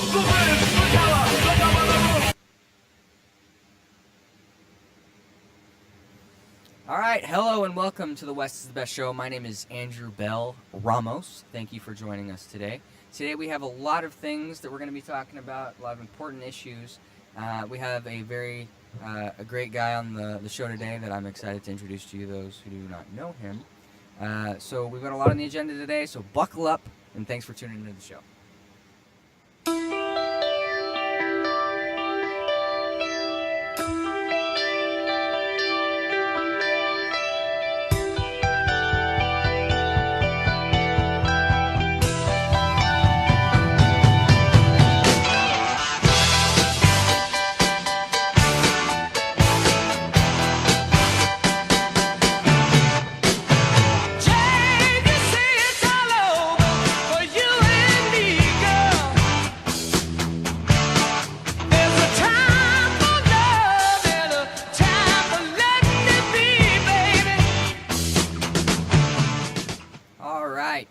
All right, hello and welcome to the West is the Best show. My name is Andrew Bell Ramos. Thank you for joining us today. Today we have a lot of things that we're going to be talking about, a lot of important issues. We have a great guy on the show today that I'm excited to introduce to you, those who do not know him. So we've got a lot on the agenda today, so buckle up, and thanks for tuning into the show.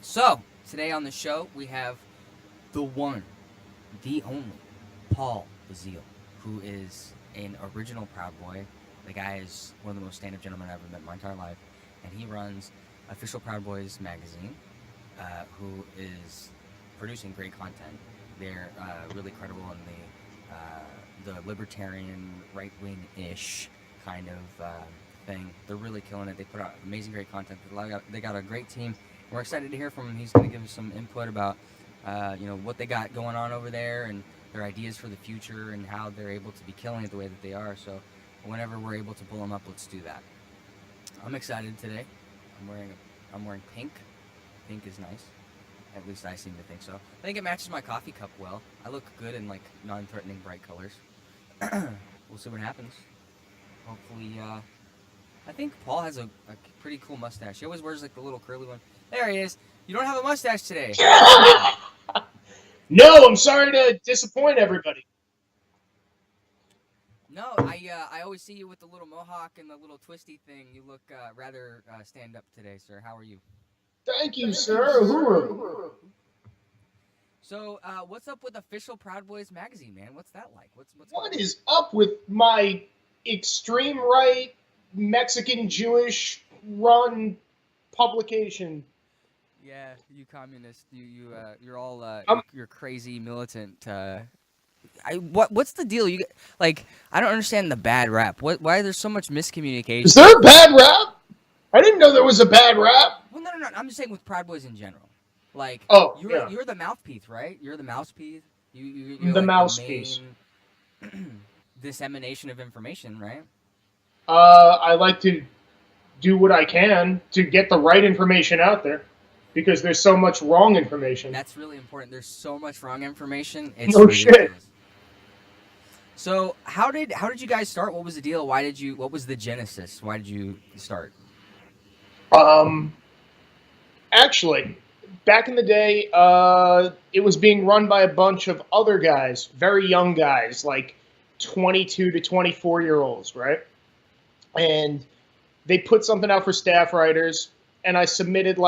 So, today on the show, we have the one, the only, Pawl Bazile, who is an original Proud Boy. The guy is one of the most stand-up gentlemen I've ever met in my entire life, and he runs Official Proud Boys magazine, who is producing great content. They're really credible in the libertarian, right-wing-ish kind of thing. They're really killing it. They put out amazing, great content. They got a great team. We're excited to hear from him. He's going to give us some input about, what they got going on over there and their ideas for the future and how they're able to be killing it the way that they are. So, whenever we're able to pull them up, let's do that. I'm excited today. I'm wearing pink. Pink is nice. At least I seem to think so. I think it matches my coffee cup well. I look good in non-threatening bright colors. We'll see what happens. Hopefully, I think Paul has a pretty cool mustache. He always wears the little curly one. There he is. You don't have a mustache today. No, I'm sorry to disappoint everybody. No, I always see you with the little mohawk and the little twisty thing. You look rather stand-up today, sir. How are you? Thank you, sir. Hooroo. So, what's up with Official Proud Boys magazine, man? What's that like? What is up with my extreme right Mexican Jewish run publication? Yeah, you communist. You're all you're crazy militant. What's the deal? I don't understand the bad rap. Why there's so much miscommunication? Is there a bad rap? I didn't know there was a bad rap. Well, no. I'm just saying with Proud Boys in general. You're the mouthpiece, right? You're the mouthpiece. You're the mouthpiece. The main dissemination of information, right? I like to do what I can to get the right information out there because there's so much wrong information. That's really important. There's so much wrong information. It's no ridiculous. Shit. So how did you guys start? What was the deal? What was the genesis? Why did you start? Actually, back in the day, it was being run by a bunch of other guys, very young guys, like 22 to 24-year-olds, right? And they put something out for staff writers, and I submitted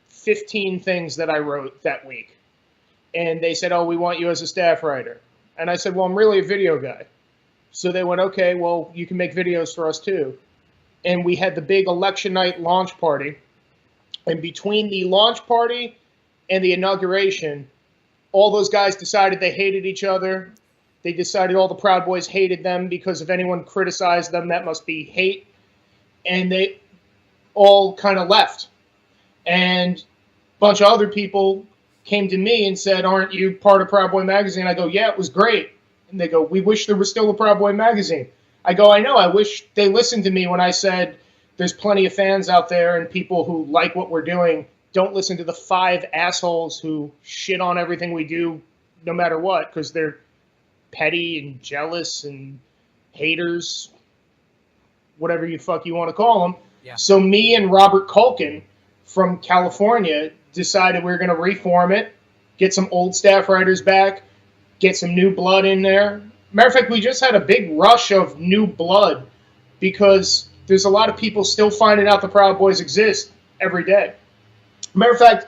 15 things that I wrote that week. And they said, "Oh, we want you as a staff writer." And I said, "Well, I'm really a video guy." So they went, "Okay, well, you can make videos for us too." And we had the big election night launch party. And between the launch party and the inauguration, all those guys decided they hated each other. They decided all the Proud Boys hated them because if anyone criticized them, that must be hate. And they all kind of left. And a bunch of other people came to me and said, "Aren't you part of Proud Boy magazine?" I go, "Yeah, it was great." And they go, "We wish there was still a Proud Boy magazine." I go, "I know. I wish they listened to me when I said there's plenty of fans out there and people who like what we're doing. Don't listen to the 5 assholes who shit on everything we do no matter what because they're petty and jealous and haters, whatever you want to call them." Yeah. So me and Robert Culkin from California decided we were going to reform it, get some old staff writers back, get some new blood in there. Matter of fact, we just had a big rush of new blood because there's a lot of people still finding out the Proud Boys exist every day. Matter of fact,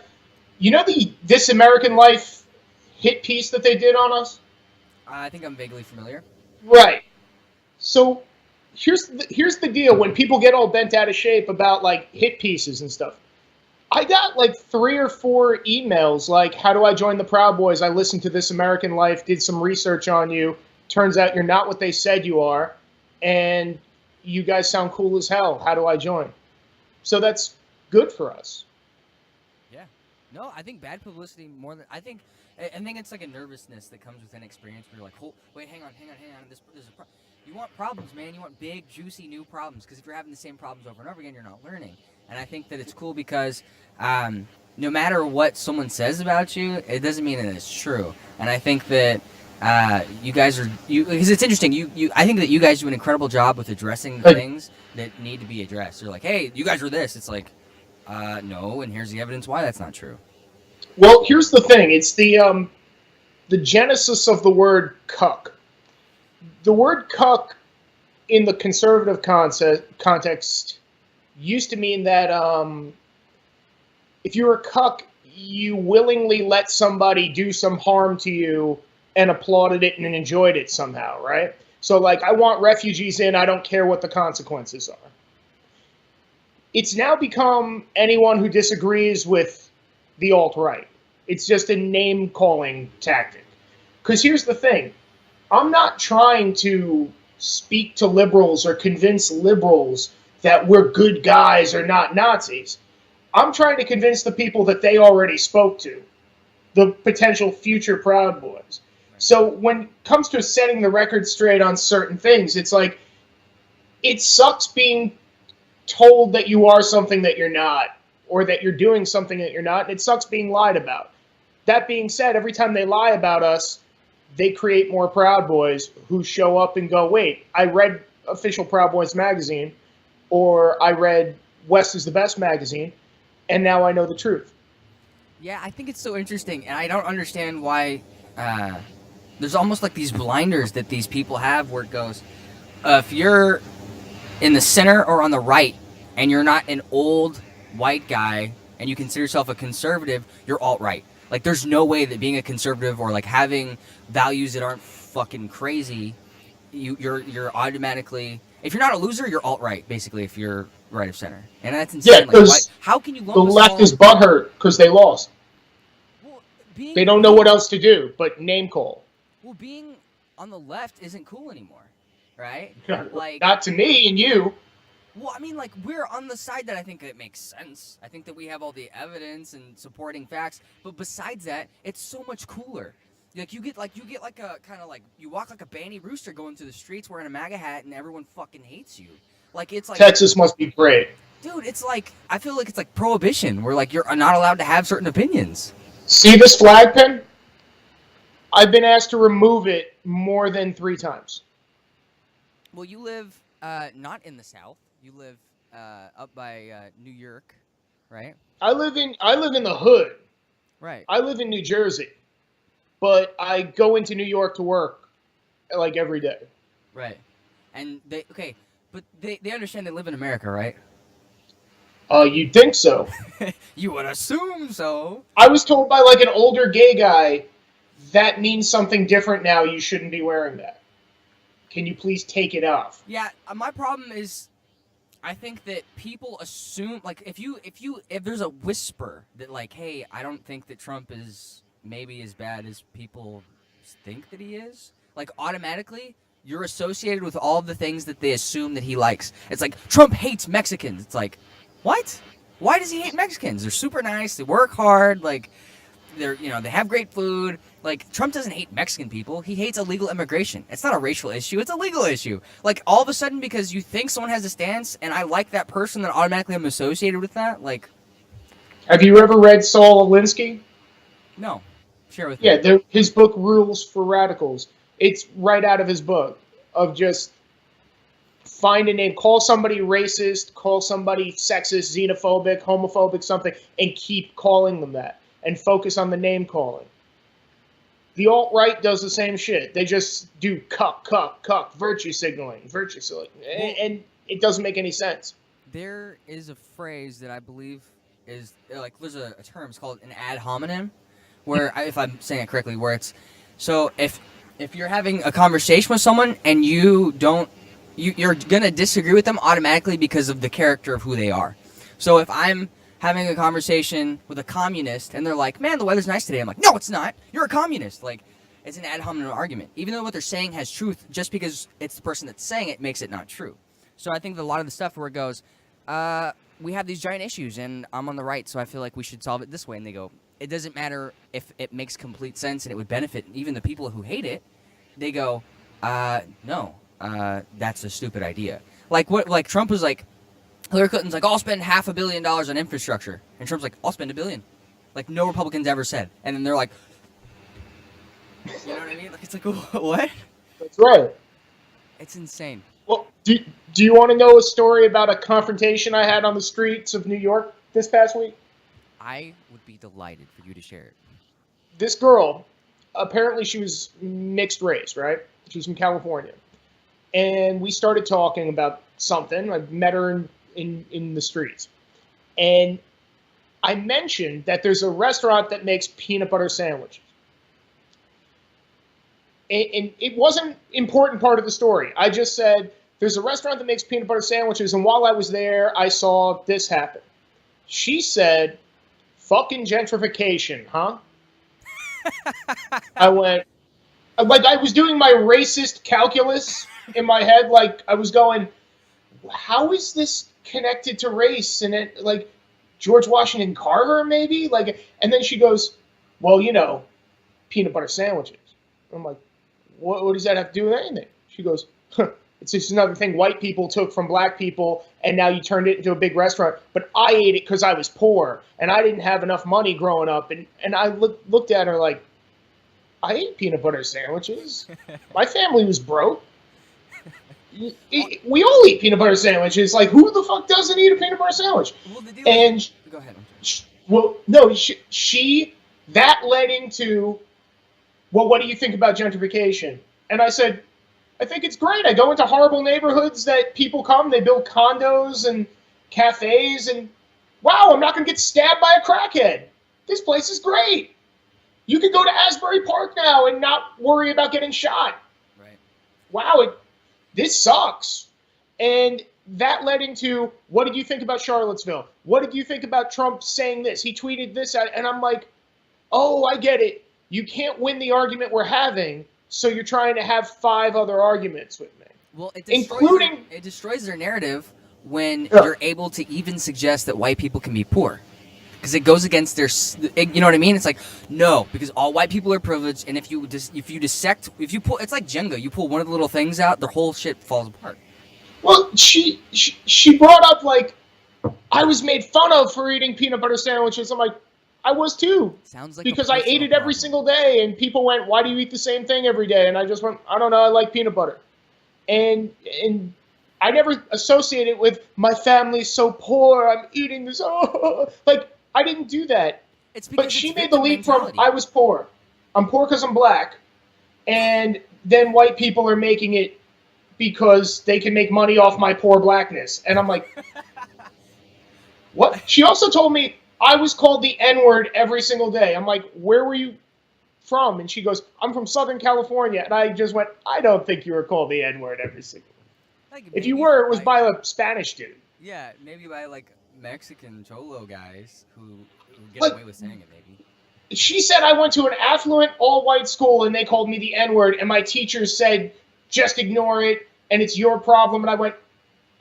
you know the This American Life hit piece that they did on us? I think I'm vaguely familiar. Right. So here's the deal. When people get all bent out of shape about like hit pieces and stuff, I got like 3 or 4 emails like, "How do I join the Proud Boys? I listened to This American Life, did some research on you. Turns out you're not what they said you are, and you guys sound cool as hell. How do I join?" So that's good for us. Yeah. No, I think bad publicity more than I think. I think it's like a nervousness that comes with an experience where you're like, wait, hang on. This is you want problems, man. You want big, juicy, new problems. Because if you're having the same problems over and over again, you're not learning. And I think that it's cool because no matter what someone says about you, it doesn't mean that it's true. And I think that you guys are because it's interesting. I think that you guys do an incredible job with addressing the things that need to be addressed. You're like, hey, you guys are this. It's like, no, and here's the evidence why that's not true. Well, here's the thing. It's the genesis of the word cuck. The word cuck in the conservative context used to mean that if you're a cuck, you willingly let somebody do some harm to you and applauded it and enjoyed it somehow, right? So, like, I want refugees in, I don't care what the consequences are. It's now become anyone who disagrees with the alt-right. It's just a name-calling tactic. Because here's the thing. I'm not trying to speak to liberals or convince liberals that we're good guys or not Nazis. I'm trying to convince the people that they already spoke to, the potential future Proud Boys. So when it comes to setting the record straight on certain things, it's like, it sucks being told that you are something that you're not, or that you're doing something that you're not, and it sucks being lied about. That being said, every time they lie about us, they create more Proud Boys who show up and go, wait, I read official Proud Boys magazine, or I read West is the Best magazine, and now I know the truth. Yeah, I think it's so interesting, and I don't understand why there's almost like these blinders that these people have where it goes, if you're in the center or on the right, and you're not an old white guy, and you consider yourself a conservative, you're alt-right. Like, there's no way that being a conservative or like having values that aren't fucking crazy, you're automatically, if you're not a loser, you're alt-right, basically, if you're right of center. And that's insane. Yeah, like, because how can you lump the left is butthurt because they lost. Well, they don't know what else to do but name call. Well, being on the left isn't cool anymore, right? Like, not to me and you. Well, I mean, like, we're on the side that I think it makes sense. I think that we have all the evidence and supporting facts. But besides that, it's so much cooler. Like, you get like a kind of like, you walk like a banty rooster going through the streets wearing a MAGA hat and everyone fucking hates you. Like, it's like, Texas must be great. Dude, it's like, I feel like it's like prohibition where like you're not allowed to have certain opinions. See this flag pin? I've been asked to remove it more than 3 times. Well, you live not in the South. You live up by New York, right? I live in the hood. Right. I live in New Jersey, but I go into New York to work like every day. Right. And they understand they live in America, right? You'd think so. You would assume so. I was told by like an older gay guy that means something different now. You shouldn't be wearing that. Can you please take it off? Yeah, my problem is, I think that people assume, like, if there's a whisper that, like, hey, I don't think that Trump is maybe as bad as people think that he is, like, automatically you're associated with all the things that they assume that he likes. It's like, Trump hates Mexicans. It's like, what? Why does he hate Mexicans? They're super nice. They work hard. Like, they have great food. Like, Trump doesn't hate Mexican people. He hates illegal immigration. It's not a racial issue. It's a legal issue. Like, all of a sudden, because you think someone has a stance, and I like that person, then automatically I'm associated with that. Like, have you ever read Saul Alinsky? No. Share with me. Yeah, his book Rules for Radicals. It's right out of his book of just find a name, call somebody racist, call somebody sexist, xenophobic, homophobic, something, and keep calling them that, and focus on the name calling. The alt-right does the same shit. They just do cuck, virtue signaling, and it doesn't make any sense. There is a phrase that I believe is, like, there's a term, it's called an ad hominem, where if I'm saying it correctly, where it's so if you're having a conversation with someone and you don't you're gonna disagree with them automatically because of the character of who they are. So if I'm having a conversation with a communist and they're like, "Man, the weather's nice today," I'm like, "No, it's not. You're a communist." Like, it's an ad hominem argument, even though what they're saying has truth. Just because it's the person that's saying it makes it not true. So I think that a lot of the stuff where it goes, we have these giant issues and I'm on the right, so I feel like we should solve it this way. And they go, it doesn't matter if it makes complete sense and it would benefit even the people who hate it. They go, no, that's a stupid idea. Like Trump was like, Hillary Clinton's like, I'll spend $500 million on infrastructure. And Trump's like, I'll spend $1 billion. Like, no Republicans ever said. And then they're like, you know what I mean? Like, it's like, what? That's right. It's insane. Well, do you want to know a story about a confrontation I had on the streets of New York this past week? I would be delighted for you to share it. This girl, apparently she was mixed race, right? She's from California. And we started talking about something. I met her in the streets. And I mentioned that there's a restaurant that makes peanut butter sandwiches. And it wasn't an important part of the story. I just said, there's a restaurant that makes peanut butter sandwiches, and while I was there, I saw this happen. She said, fucking gentrification, huh? I went, like I was doing my racist calculus in my head, like I was going, how is this connected to race? And it, like, George Washington Carver, maybe? Like, and then she goes, well, you know, peanut butter sandwiches. I'm like, what does that have to do with anything? She goes, huh, it's just another thing white people took from black people, and now you turned it into a big restaurant. But I ate it because I was poor, and I didn't have enough money growing up. And I looked at her like, I ate peanut butter sandwiches. My family was broke. We all eat peanut butter sandwiches. Like, who the fuck doesn't eat a peanut butter sandwich? Well, the deal and go ahead. That led into, well, what do you think about gentrification? And I said, I think it's great. I go into horrible neighborhoods that people come, they build condos and cafes, and wow, I'm not going to get stabbed by a crackhead. This place is great. You could go to Asbury Park now and not worry about getting shot. Right. Wow, this sucks. And that led into, what did you think about Charlottesville? What did you think about Trump saying this? He tweeted this out, and I'm like, oh, I get it. You can't win the argument we're having, so you're trying to have 5 other arguments with me. Well, it destroys their narrative when you're able to even suggest that white people can be poor. Because it goes against their, you know what I mean? It's like, no, because all white people are privileged, and if you pull, it's like Jenga. You pull one of the little things out, the whole shit falls apart. Well, she brought up, like, I was made fun of for eating peanut butter sandwiches. I'm like, I was too. Sounds like because I ate it every single day, and people went, why do you eat the same thing every day? And I just went, I don't know, I like peanut butter. And I never associated it with my family's so poor, I'm eating this, like, I didn't do that. But she made the leap from, I was poor. I'm poor because I'm black. And then white people are making it because they can make money off my poor blackness. And I'm like, what? She also told me I was called the N-word every single day. I'm like, where were you from? And she goes, I'm from Southern California. And I just went, I don't think you were called the N-word every single day. Like, if you were, it was by a Spanish dude. Yeah, maybe by, like, Mexican cholo guys who get away with saying it, maybe. She said I went to an affluent, all-white school, and they called me the N-word, and my teachers said, just ignore it, and it's your problem. And I went,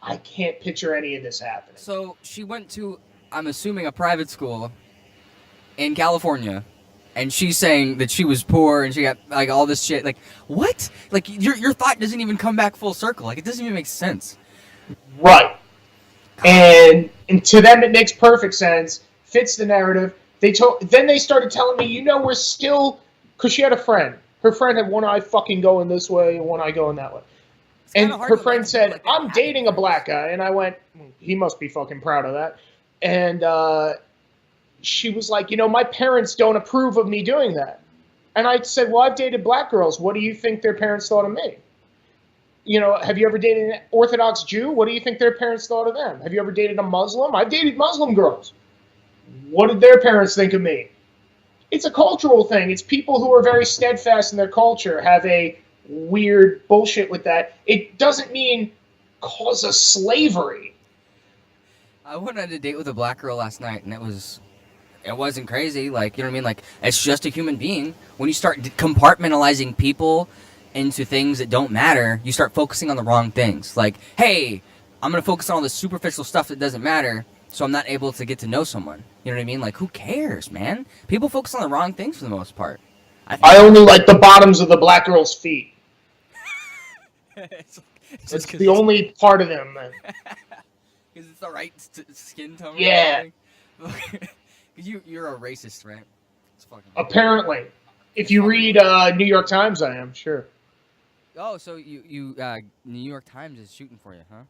I can't picture any of this happening. So she went to, I'm assuming, a private school in California, and she's saying that she was poor, and she got, like, all this shit. Like, what? Like, your thought doesn't even come back full circle. Like, it doesn't even make sense. Right. And to them, it makes perfect sense, fits the narrative. Then they started telling me, we're still, because she had a friend. Her friend had one eye fucking going this way and one eye going that way. And her friend said, I'm dating a black guy. And I went, he must be fucking proud of that. And she was like, my parents don't approve of me doing that. And I said, well, I've dated black girls. What do you think their parents thought of me? Have you ever dated an Orthodox Jew? What do you think their parents thought of them? Have you ever dated a Muslim? I've dated Muslim girls. What did their parents think of me? it's a cultural thing. It's people who are very steadfast in their culture have a weird bullshit with that. It doesn't mean cause a slavery. I went on a date with a black girl last night, and it wasn't crazy. Like, you know what I mean? Like, it's just a human being. When you start compartmentalizing people into things that don't matter, you start focusing on the wrong things. Like, hey, I'm going to focus on all the superficial stuff that doesn't matter, so I'm not able to get to know someone. You know what I mean? Like, who cares, man? People focus on the wrong things for the most part. I only like the bottoms of the black girl's feet. It's the only part of them, man. Because it's the right skin tone. Yeah. You're a racist, right? It's fucking apparently. If you read New York Times, I am, sure. Oh, so you New York Times is shooting for you, huh?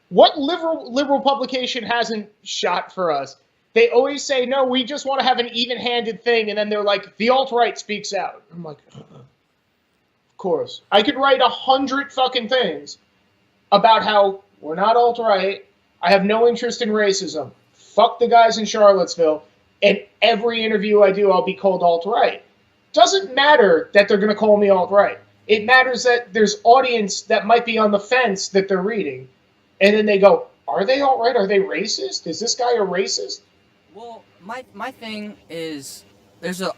What liberal publication hasn't shot for us? They always say, no, we just want to have an even-handed thing, and then they're like, the alt-right speaks out. I'm like, of course. I could write 100 fucking things about how we're not alt-right, I have no interest in racism, fuck the guys in Charlottesville, and every interview I do, I'll be called alt-right. Doesn't matter that they're going to call me alt-right. It matters that there's audience that might be on the fence that they're reading. And then they go, are they alt-right? Are they racist? Is this guy a racist? Well, my thing is,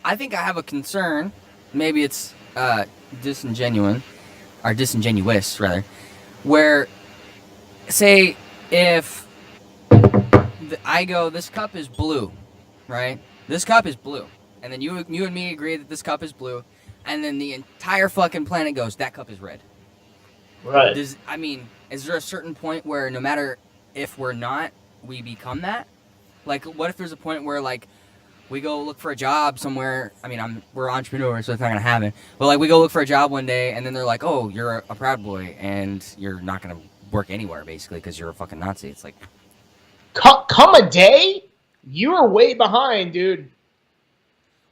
I think I have a concern, maybe it's disingenuous, rather, where, say, if I go, this cup is blue, right? This cup is blue. And then you and me agree that this cup is blue, and then the entire fucking planet goes, that cup is red. Right. Is there a certain point where no matter if we're not, we become that? Like, what if there's a point where, like, we go look for a job somewhere? I mean, we're entrepreneurs, so it's not going to happen. But, like, we go look for a job one day, and then they're like, oh, you're a Proud Boy, and you're not going to work anywhere, basically, because you're a fucking Nazi. It's like... Come a day? You are way behind, dude.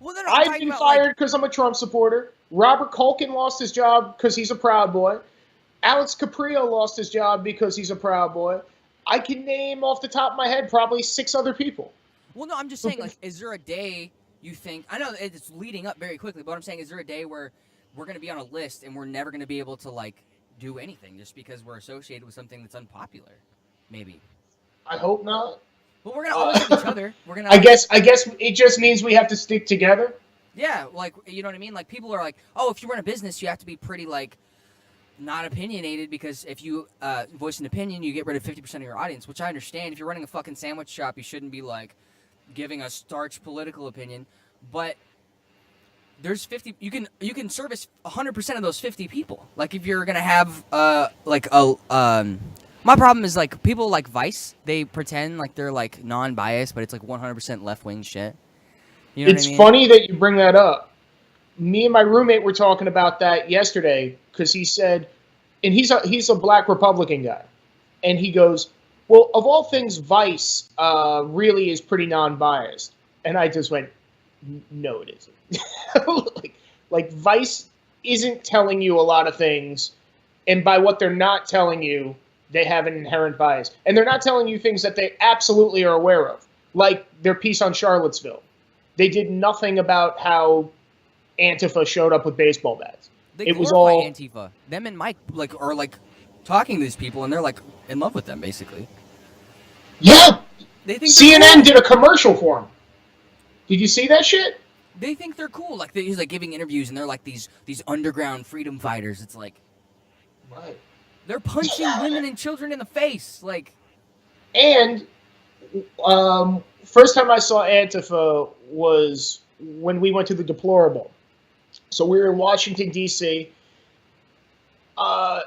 Well, then I've been fired because I'm a Trump supporter. Robert Culkin lost his job because he's a Proud Boy. Alex Caprio lost his job because he's a Proud Boy. I can name off the top of my head probably 6 other people. Well, no, I'm just saying, like, is there a day you think... I know it's leading up very quickly, but what I'm saying, is there a day where we're going to be on a list and we're never going to be able to, like, do anything just because we're associated with something that's unpopular? Maybe. I hope not. But we're going to always have each other. We're gonna. I guess it just means we have to stick together. Yeah, like, you know what I mean? Like, people are like, oh, if you run a business, you have to be pretty, like... not opinionated, because if you voice an opinion, you get rid of 50% of your audience, which I understand. If you're running a fucking sandwich shop, you shouldn't be, like, giving a starch political opinion. But there's 50... You can service 100% of those 50 people. Like, if you're going to have, my problem is, like, people like Vice, they pretend like they're, like, non-biased, but it's, like, 100% left-wing shit. You know what I mean? It's funny that you bring that up. Me and my roommate were talking about that yesterday, because he said, and he's a black Republican guy, and he goes, well, of all things, Vice really is pretty non-biased. And I just went, no, it isn't. like Vice isn't telling you a lot of things, and by what they're not telling you, they have an inherent bias. And they're not telling you things that they absolutely are aware of, like their piece on Charlottesville. They did nothing about how Antifa showed up with baseball bats. It was all Antifa. Them and Mike are talking to these people, and they're like in love with them, basically. Yeah. They think CNN did a commercial for him. Did you see that shit? They think they're cool. Like, he's like giving interviews, and they're like these underground freedom fighters. It's like, right. They're punching women and children in the face, like. And first time I saw Antifa was when we went to the Deplorable. So we were in Washington, D.C. I'm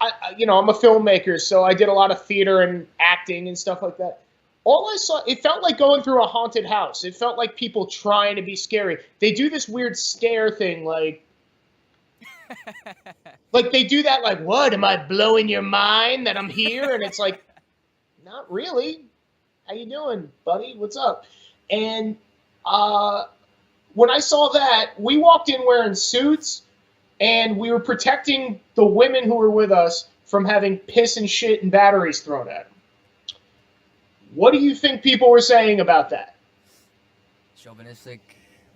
a filmmaker, so I did a lot of theater and acting and stuff like that. All I saw, it felt like going through a haunted house. It felt like people trying to be scary. They do this weird stare thing, like they do that, like, what, am I blowing your mind that I'm here? And it's like, not really. How you doing, buddy? What's up? And when I saw that, we walked in wearing suits, and we were protecting the women who were with us from having piss and shit and batteries thrown at them. What do you think people were saying about that? Chauvinistic.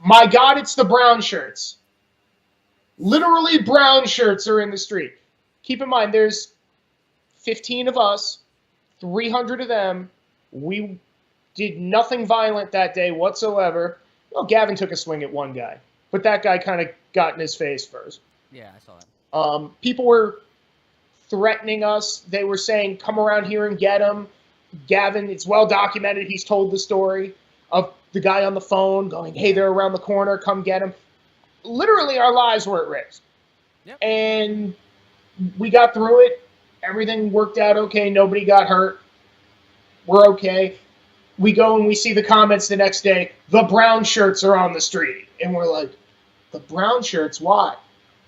My God, it's the brown shirts. Literally brown shirts are in the street. Keep in mind, there's 15 of us, 300 of them. We did nothing violent that day whatsoever. Well, Gavin took a swing at one guy, but that guy kind of got in his face first. Yeah, I saw that. People were threatening us. They were saying, come around here and get him. Gavin, it's well documented. He's told the story of the guy on the phone going, hey, they're around the corner. Come get him. Literally, our lives were at risk. Yep. And we got through it. Everything worked out okay. Nobody got hurt. We're okay. We go and we see the comments the next day. The brown shirts are on the street. And we're like, the brown shirts? Why?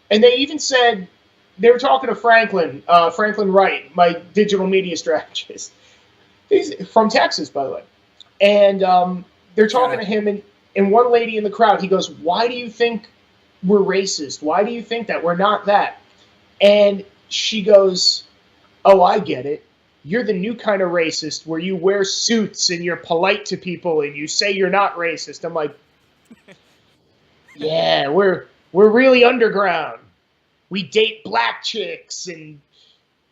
And they even said, they were talking to Franklin Wright, my digital media strategist. He's from Texas, by the way. And they're talking to him, and one lady in the crowd, he goes, why do you think we're racist? Why do you think that? We're not that. And she goes, oh, I get it. You're the new kind of racist where you wear suits and you're polite to people and you say you're not racist. I'm like, yeah, we're really underground. We date black chicks and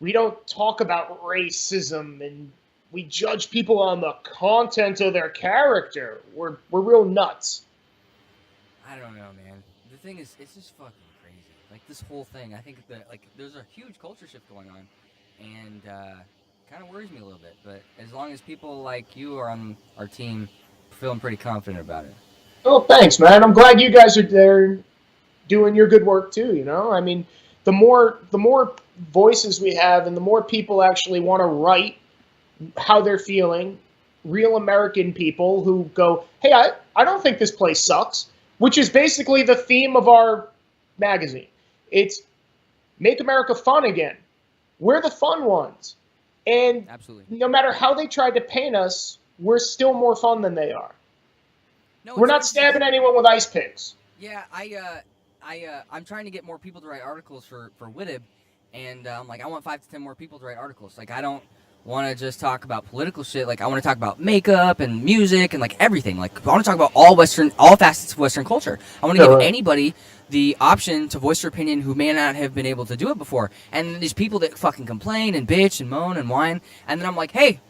we don't talk about racism and we judge people on the content of their character. We're real nuts. I don't know, man. The thing is, it's just fucking crazy. Like, this whole thing, I think that, like, there's a huge culture shift going on, and kind of worries me a little bit. But as long as people like you are on our team, I'm feeling pretty confident about it. Oh, thanks, man. I'm glad you guys are there doing your good work, too, you know? I mean, the more voices we have and the more people actually want to write how they're feeling, real American people who go, hey, I don't think this place sucks, which is basically the theme of our magazine. It's make America fun again. We're the fun ones. And absolutely, no matter how they tried to paint us, we're still more fun than they are. No, we're not stabbing anyone with ice picks. Yeah, I'm trying to get more people to write articles for WITIB, and like, I want 5 to 10 more people to write articles. Like, I don't want to just talk about political shit. Like, I want to talk about makeup and music and, like, everything. Like, I want to talk about all facets of Western culture. I want to give anybody the option to voice their opinion who may not have been able to do it before. And these people that fucking complain and bitch and moan and whine, and then I'm like, hey,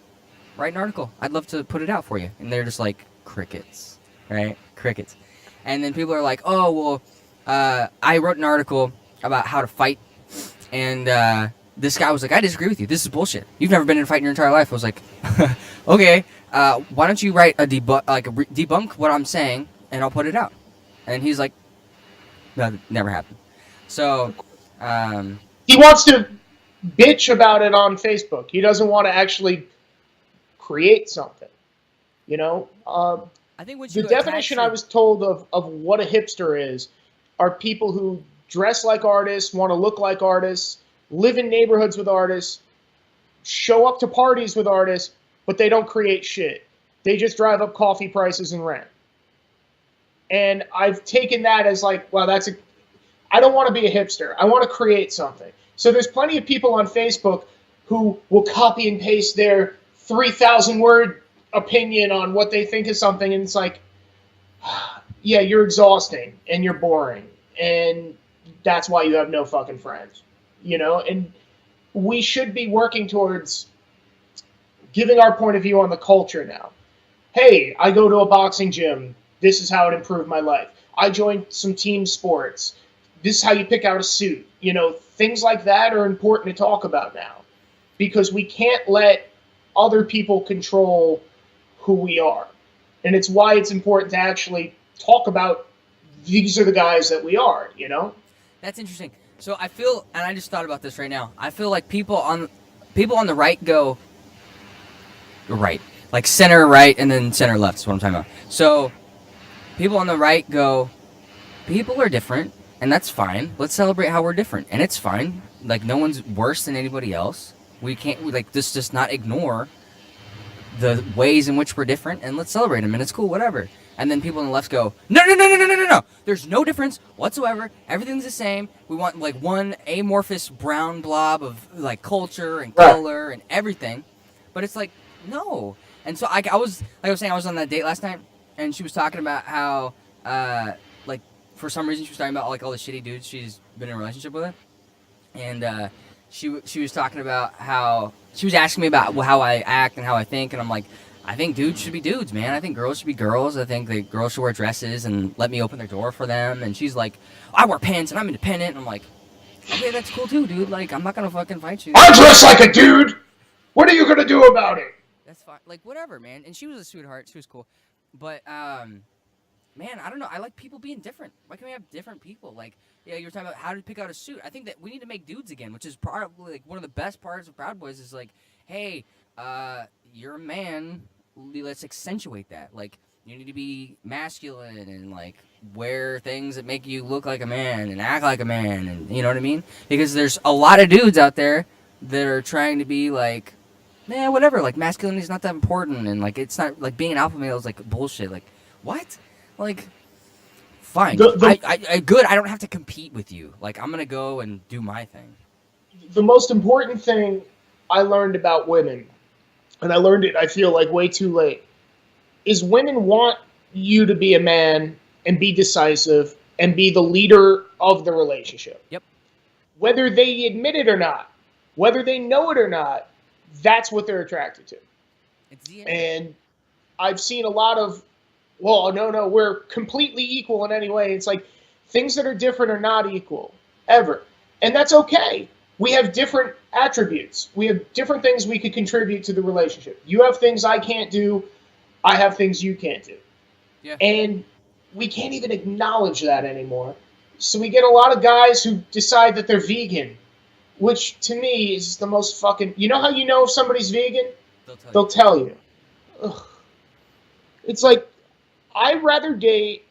write an article. I'd love to put it out for you. And they're just like, crickets, right? Crickets. And then people are like, oh, well, I wrote an article about how to fight, and this guy was like, I disagree with you. This is bullshit. You've never been in a fight in your entire life. I was like, okay, why don't you write debunk what I'm saying, and I'll put it out. And he's like, no, that never happened. So he wants to bitch about it on Facebook. He doesn't want to actually create something. You know, I think the definition I was told of what a hipster is are people who dress like artists, want to look like artists, live in neighborhoods with artists, show up to parties with artists, but they don't create shit. They just drive up coffee prices and rent. And I've taken that as like, well, I don't want to be a hipster. I want to create something. So there's plenty of people on Facebook who will copy and paste their 3,000 word opinion on what they think is something. And it's like, yeah, you're exhausting and you're boring. And that's why you have no fucking friends. You know, and we should be working towards giving our point of view on the culture now. Hey, I go to a boxing gym. This is how it improved my life. I joined some team sports. This is how you pick out a suit. You know, things like that are important to talk about now because we can't let other people control who we are. And it's why it's important to actually talk about these are the guys that we are, you know? That's interesting. So I feel, and I just thought about this right now, I feel like people on the right go right. Like center right and then center left is what I'm talking about. So people on the right go, people are different, and that's fine. Let's celebrate how we're different, and it's fine. Like, no one's worse than anybody else. We can't, like, just not ignore the ways in which we're different, and let's celebrate them, and it's cool, whatever. And then people on the left go, no. There's no difference whatsoever. Everything's the same. We want, like, one amorphous brown blob of, like, culture and color and everything. But it's like, no. And so I was, like I was saying, I was on that date last night, and she was talking about how, like, for some reason she was talking about like all the shitty dudes she's been in a relationship with, and she was talking about how she was asking me about how I act and how I think, and I'm like, I think dudes should be dudes, man. I think girls should be girls. I think that girls should wear dresses and let me open their door for them. And she's like, I wear pants and I'm independent. And I'm like, okay, that's cool too, dude. Like, I'm not gonna fucking fight you. I dress like a dude. What are you gonna do about it? That's fine. Like, whatever, man. And she was a sweetheart. She was cool. But man, I don't know. I like people being different. Why can't we have different people? Like, yeah, you were talking about how to pick out a suit. I think that we need to make dudes again, which is probably like one of the best parts of Proud Boys. Is like, hey, you're a man. Let's accentuate that. Like, you need to be masculine and like wear things that make you look like a man and act like a man, and you know what I mean? Because there's a lot of dudes out there that are trying to be like, man, whatever. Like, masculinity is not that important, and like it's not like being an alpha male is like bullshit. Like, what? Like, fine. I good. I don't have to compete with you. Like, I'm gonna go and do my thing. The most important thing I learned about women, and I learned it, I feel like, way too late, is women want you to be a man and be decisive and be the leader of the relationship. Yep. Whether they admit it or not, whether they know it or not, that's what they're attracted to. It's the And I've seen a lot of, well, no, we're completely equal in any way. It's like things that are different are not equal, ever. And that's okay. We have different attributes. We have different things we could contribute to the relationship. You have things I can't do. I have things you can't do. Yeah. And we can't even acknowledge that anymore. So we get a lot of guys who decide that they're vegan, which to me is the most fucking... You know how you know if somebody's vegan? They'll tell you. Ugh. It's like, I'd rather date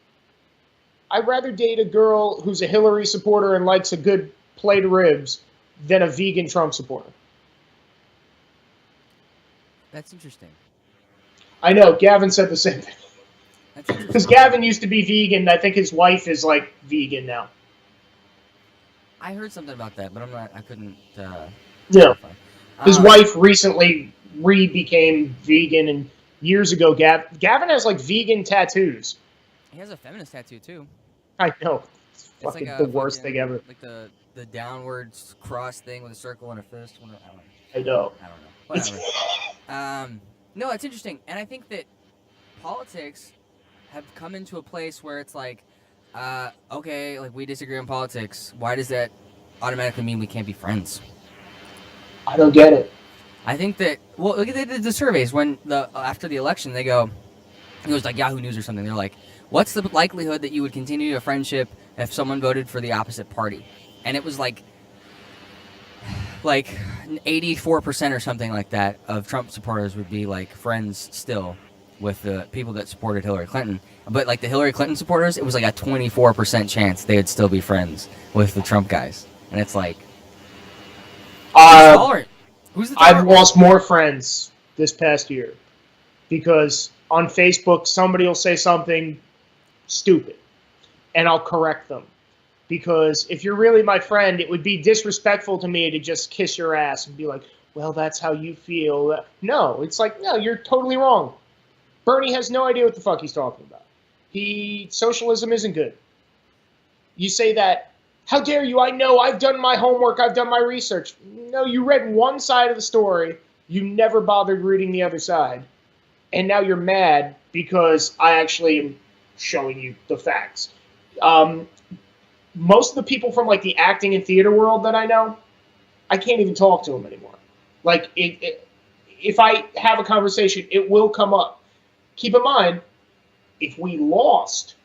a girl who's a Hillary supporter and likes a good plate of ribs than a vegan Trump supporter. That's interesting. I know, Gavin said the same thing. That's interesting. Because Gavin used to be vegan. I think his wife is like vegan now. I heard something about that, but I couldn't. Yeah. His wife recently became vegan, and years ago, Gavin has like vegan tattoos. He has a feminist tattoo too. I know. It's It's fucking the worst thing ever. Like the downwards cross thing with a circle and a fist. I know. I don't know. Whatever. No, it's interesting, and I think that politics have come into a place where it's like, okay, like we disagree on politics. Why does that automatically mean we can't be friends? I don't get it. I think that, well, look at the surveys when after the election it was like Yahoo News or something. They're like, what's the likelihood that you would continue a friendship if someone voted for the opposite party? And it was like 84% or something like that of Trump supporters would be like friends still with the people that supported Hillary Clinton. But like the Hillary Clinton supporters, it was like a 24% chance they would still be friends with the Trump guys. And it's like, who's tolerant? Who's the tolerant? I've lost more friends this past year because on Facebook somebody will say something stupid and I'll correct them. Because if you're really my friend, it would be disrespectful to me to just kiss your ass and be like, well, that's how you feel. No, it's like, no, you're totally wrong. Bernie has no idea what the fuck he's talking about. Socialism isn't good. You say that, how dare you? I know, I've done my homework, I've done my research. No, you read one side of the story. You never bothered reading the other side. And now you're mad because I actually am showing you the facts. Most of the people from like the acting and theater world that I know, I can't even talk to them anymore. Like, if I have a conversation, it will come up. Keep in mind, if we lost,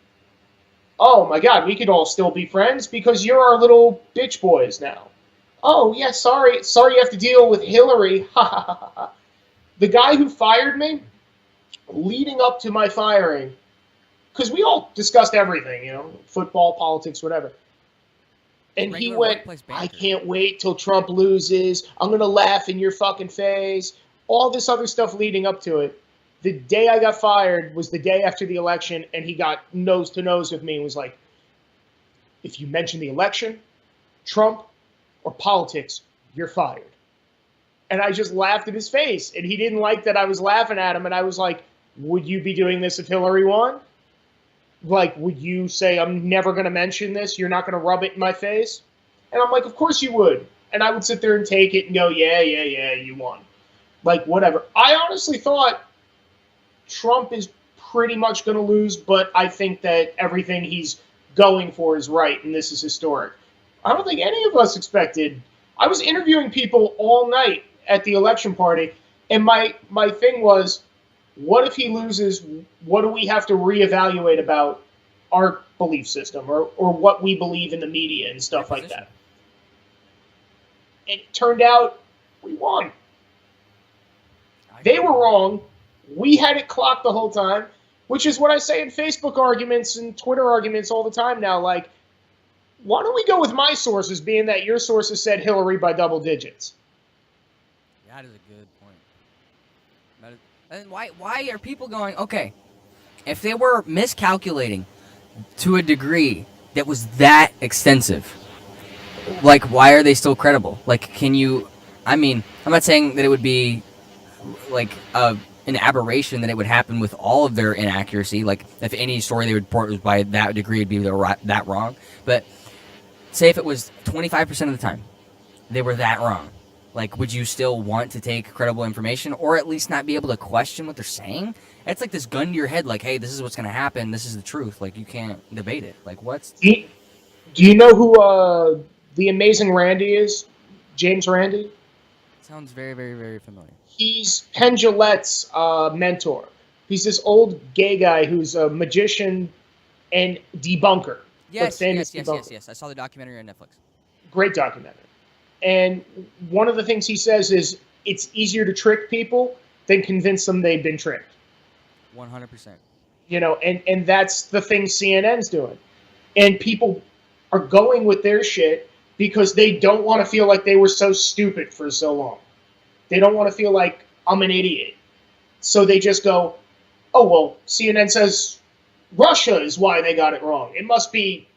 oh my God, we could all still be friends because you're our little bitch boys now. Oh yeah, sorry you have to deal with Hillary. The guy who fired me, leading up to my firing, because we all discussed everything, you know, football, politics, whatever. And he went, I can't wait till Trump loses. I'm going to laugh in your fucking face. All this other stuff leading up to it. The day I got fired was the day after the election, and he got nose to nose with me and was like, if you mention the election, Trump, or politics, you're fired. And I just laughed in his face, and he didn't like that I was laughing at him, and I was like, would you be doing this if Hillary won? Like, would you say, I'm never going to mention this? You're not going to rub it in my face? And I'm like, of course you would. And I would sit there and take it and go, yeah, you won. Like, whatever. I honestly thought Trump is pretty much going to lose, but I think that everything he's going for is right, and this is historic. I don't think any of us expected. I was interviewing people all night at the election party, and my thing was, what if he loses? What do we have to reevaluate about our belief system or what we believe in the media and stuff like that? It turned out we won. They were wrong. We had it clocked the whole time, which is what I say in Facebook arguments and Twitter arguments all the time now. Like, why don't we go with my sources, being that your sources said Hillary by double digits? That is a good point. And why are people going, okay, if they were miscalculating to a degree that was that extensive, like, why are they still credible? Like, can you, I mean, I'm not saying that it would be, like, an aberration that it would happen with all of their inaccuracy. Like, if any story they would report was by that degree, it'd be that wrong. But say if it was 25% of the time they were that wrong, like, would you still want to take credible information, or at least not be able to question what they're saying? It's like this gun to your head, like, hey, this is what's going to happen, this is the truth. Like, you can't debate it. Like, what's... Do you know who the Amazing Randy is? James Randi? Sounds very, very, very familiar. He's Penn Jillette's mentor. He's this old gay guy who's a magician and debunker. Yes. I saw the documentary on Netflix. Great documentary. And one of the things he says is it's easier to trick people than convince them they've been tricked. 100%. You know, and that's the thing CNN's doing. And people are going with their shit because they don't want to feel like they were so stupid for so long. They don't want to feel like I'm an idiot. So they just go, oh, well, CNN says Russia is why they got it wrong. It must be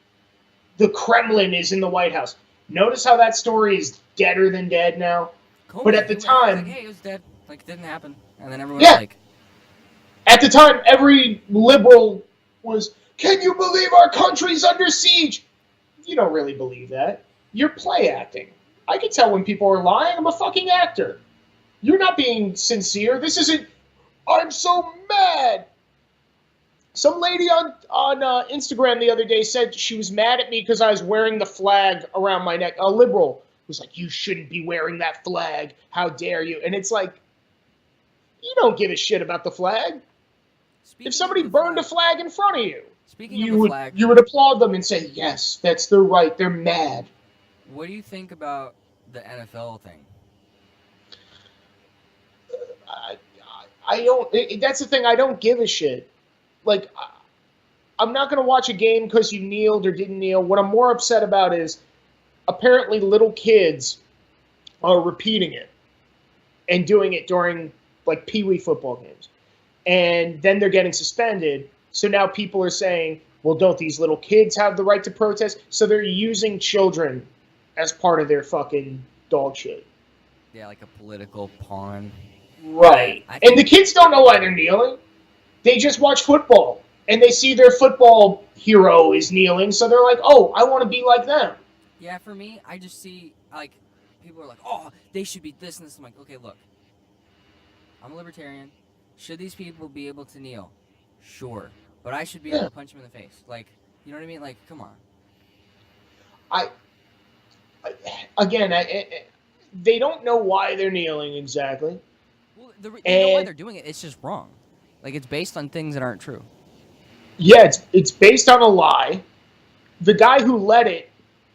the Kremlin is in the White House. Notice how that story is deader than dead now? But at the time... Like, hey, it was dead. Like, it didn't happen. And then everyone's like... At the time, every liberal was, can you believe our country's under siege? You don't really believe that. You're play acting. I can tell when people are lying. I'm a fucking actor. You're not being sincere. This isn't, I'm so mad. Some lady on Instagram the other day said she was mad at me because I was wearing the flag around my neck. A liberal was like, you shouldn't be wearing that flag. How dare you? And it's like, you don't give a shit about the flag. If somebody burned a flag in front of you, you would applaud them and say, yes, that's their right. They're mad. What do you think about the NFL thing? I don't. That's the thing. I don't give a shit. Like, I'm not going to watch a game because you kneeled or didn't kneel. What I'm more upset about is apparently little kids are repeating it and doing it during, like, Pee-wee football games. And then they're getting suspended. So now people are saying, well, don't these little kids have the right to protest? So they're using children as part of their fucking dog shit. Yeah, like a political pawn. Right. And the kids don't know why they're kneeling. They just watch football. And they see their football hero is kneeling. So they're like, oh, I want to be like them. Yeah, for me, I just see, like, people are like, oh, they should be this and this. I'm like, okay, look. I'm a libertarian. Should these people be able to kneel? Sure. But I should be able to punch them in the face. Like, you know what I mean? Like, come on. They don't know why they're kneeling exactly. Well, they know why they're doing it. It's just wrong. Like, it's based on things that aren't true. Yeah, it's based on a lie. The guy who led it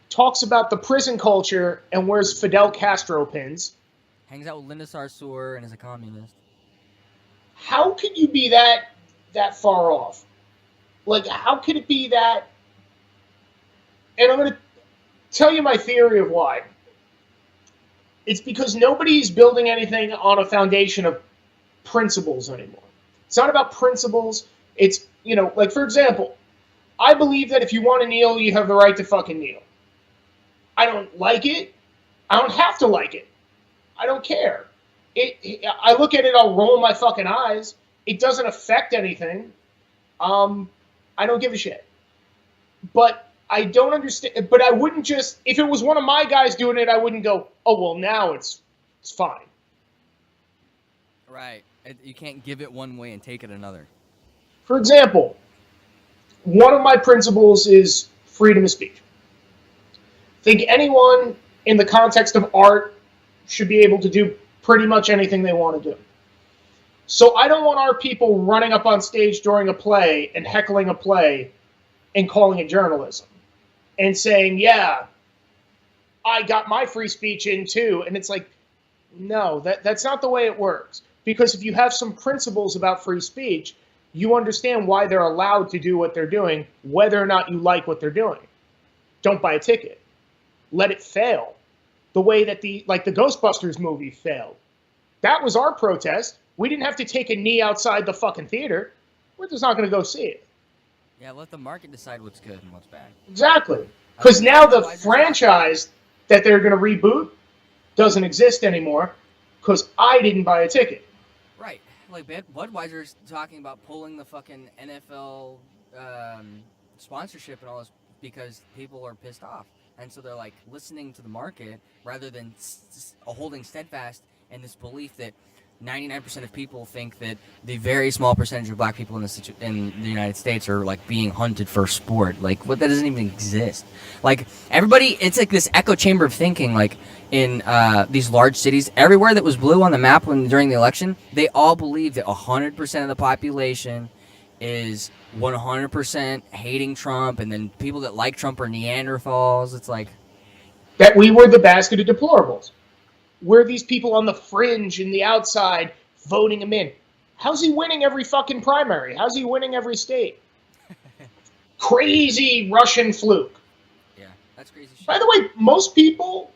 talks about the prison culture and wears Fidel Castro pins. Hangs out with Linda Sarsour and is a communist. How can you be that far off? Like, how could it be that? And I'm going to tell you my theory of why. It's because nobody's building anything on a foundation of principles anymore. It's not about principles. It's, like, for example, I believe that if you want to kneel, you have the right to fucking kneel. I don't like it. I don't have to like it. I don't care. I look at it, I'll roll my fucking eyes. It doesn't affect anything. I don't give a shit. But I don't understand. But I wouldn't just, if it was one of my guys doing it, I wouldn't go, oh, well, now it's fine. Right. You can't give it one way and take it another. For example, one of my principles is freedom of speech. I think anyone in the context of art should be able to do pretty much anything they want to do. So I don't want our people running up on stage during a play and heckling a play and calling it journalism and saying, yeah, I got my free speech in too. And it's like, no, that's not the way it works. Because if you have some principles about free speech, you understand why they're allowed to do what they're doing, whether or not you like what they're doing. Don't buy a ticket. Let it fail. The way that the Ghostbusters movie failed. That was our protest. We didn't have to take a knee outside the fucking theater. We're just not going to go see it. Yeah, let the market decide what's good and what's bad. Exactly. Because now the franchise that they're going to reboot doesn't exist anymore because I didn't buy a ticket. Right. Like Budweiser's talking about pulling the fucking NFL sponsorship and all this because people are pissed off. And so they're like listening to the market rather than holding steadfast in this belief that 99% of people think that the very small percentage of black people in the United States are like being hunted for sport. Like, what, that doesn't even exist. Like, everybody, it's like this echo chamber of thinking. Like, in these large cities, everywhere that was blue on the map during the election, they all believe that 100% of the population is 100% hating Trump, and then people that like Trump are Neanderthals. It's like that we were the basket of deplorables. We're these people on the fringe and the outside voting him in. How's he winning every fucking primary? How's he winning every state? Crazy Russian fluke. Yeah, that's crazy shit. By the way, most people,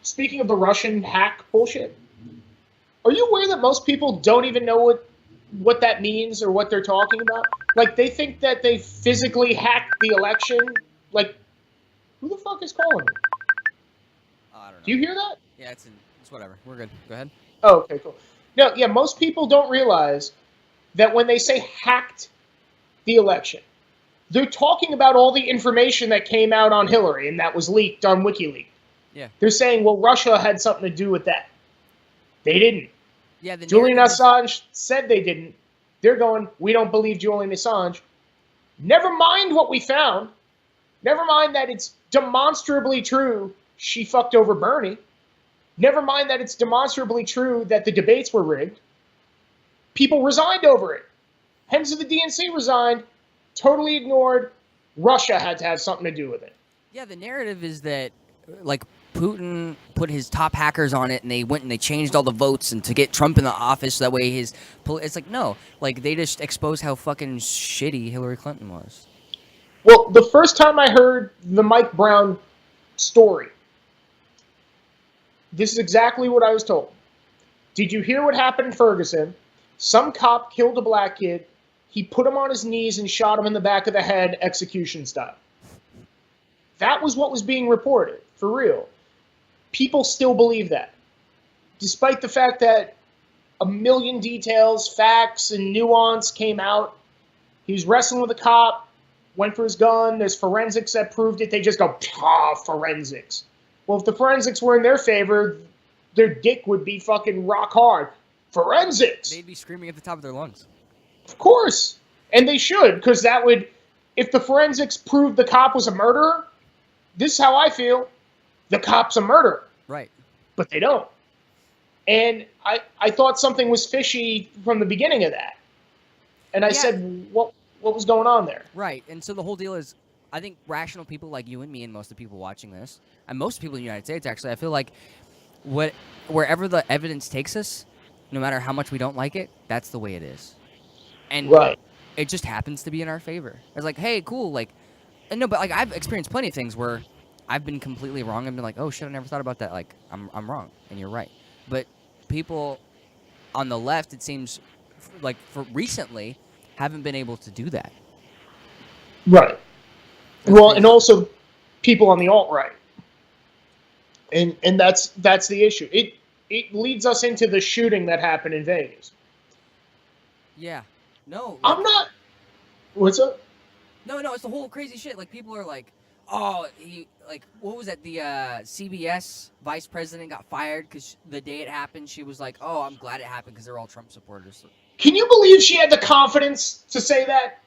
speaking of the Russian hack bullshit, are you aware that most people don't even know what that means or what they're talking about? Like, they think that they physically hacked the election. Like, who the fuck is calling me? I don't know. Do you hear that? Yeah, it's whatever. We're good. Go ahead. Oh, okay, cool. No, yeah, most people don't realize that when they say hacked the election, they're talking about all the information that came out on Hillary and that was leaked on WikiLeaks. Yeah. They're saying, well, Russia had something to do with that. They didn't. Yeah, Julian Assange said they didn't. They're going, we don't believe Julian Assange. Never mind what we found. Never mind that it's demonstrably true she fucked over Bernie. Never mind that it's demonstrably true that the debates were rigged. People resigned over it. Heads of the DNC resigned, totally ignored. Russia had to have something to do with it. Yeah, the narrative is that, like, Putin put his top hackers on it, and they went and they changed all the votes and to get Trump in the office. So that way it's like, no. Like, they just exposed how fucking shitty Hillary Clinton was. Well, the first time I heard the Mike Brown story, this is exactly what I was told. Did you hear what happened in Ferguson? Some cop killed a black kid. He put him on his knees and shot him in the back of the head, execution style. That was what was being reported, for real. People still believe that. Despite the fact that a million details, facts, and nuance came out. He was wrestling with a cop, went for his gun, there's forensics that proved it, they just go, forensics. Well, if the forensics were in their favor, their dick would be fucking rock hard. Forensics! They'd be screaming at the top of their lungs. Of course. And they should, because that would, if the forensics proved the cop was a murderer, this is how I feel, the cop's a murderer. Right. But they don't. And I thought something was fishy from the beginning of that. And I said, what was going on there? Right. And so the whole deal is, I think rational people like you and me and most of the people watching this, and most people in the United States, actually, I feel like wherever the evidence takes us, no matter how much we don't like it, that's the way it is. And it just happens to be in our favor. It's like, hey, cool, like, and no, but like I've experienced plenty of things where I've been completely wrong and been like, oh shit, I never thought about that. Like, I'm wrong, and you're right. But people on the left, it seems like for recently, haven't been able to do that. Right. Well, and also people on the alt-right. And that's the issue. It leads us into the shooting that happened in Vegas. Yeah. No. Like, I'm not. What's up? no, it's the whole crazy shit. Like people are like, oh, he like what was that? The CBS vice president got fired because the day it happened, she was like, oh, I'm glad it happened because they're all Trump supporters. Can you believe she had the confidence to say that?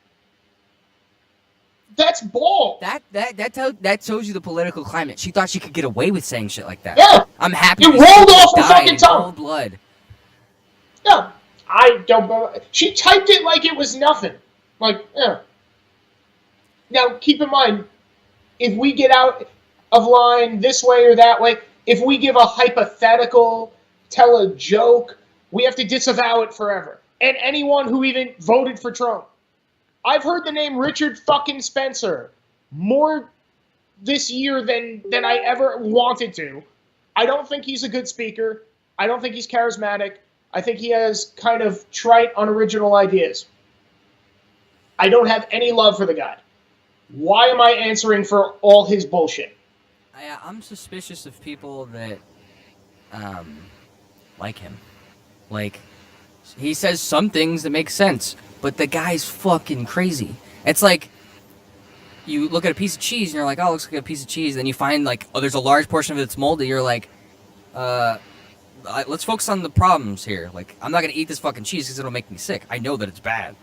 That's balls. That shows you the political climate. She thought she could get away with saying shit like that. Yeah. I'm happy. It rolled off her fucking tongue. Cold blood. Yeah. I don't. She typed it like it was nothing. Like, yeah. Now, keep in mind, if we get out of line this way or that way, if we give a hypothetical, tell a joke, we have to disavow it forever. And anyone who even voted for Trump. I've heard the name Richard fucking Spencer more this year than I ever wanted to. I don't think he's a good speaker. I don't think he's charismatic. I think he has kind of trite, unoriginal ideas. I don't have any love for the guy. Why am I answering for all his bullshit? I'm suspicious of people that like him. Like, he says some things that make sense, but the guy's fucking crazy. It's like you look at a piece of cheese and you're like, oh, it looks like a piece of cheese. Then you find like, oh, there's a large portion of it that's moldy. You're like, let's focus on the problems here. Like, I'm not gonna eat this fucking cheese because it'll make me sick. I know that it's bad.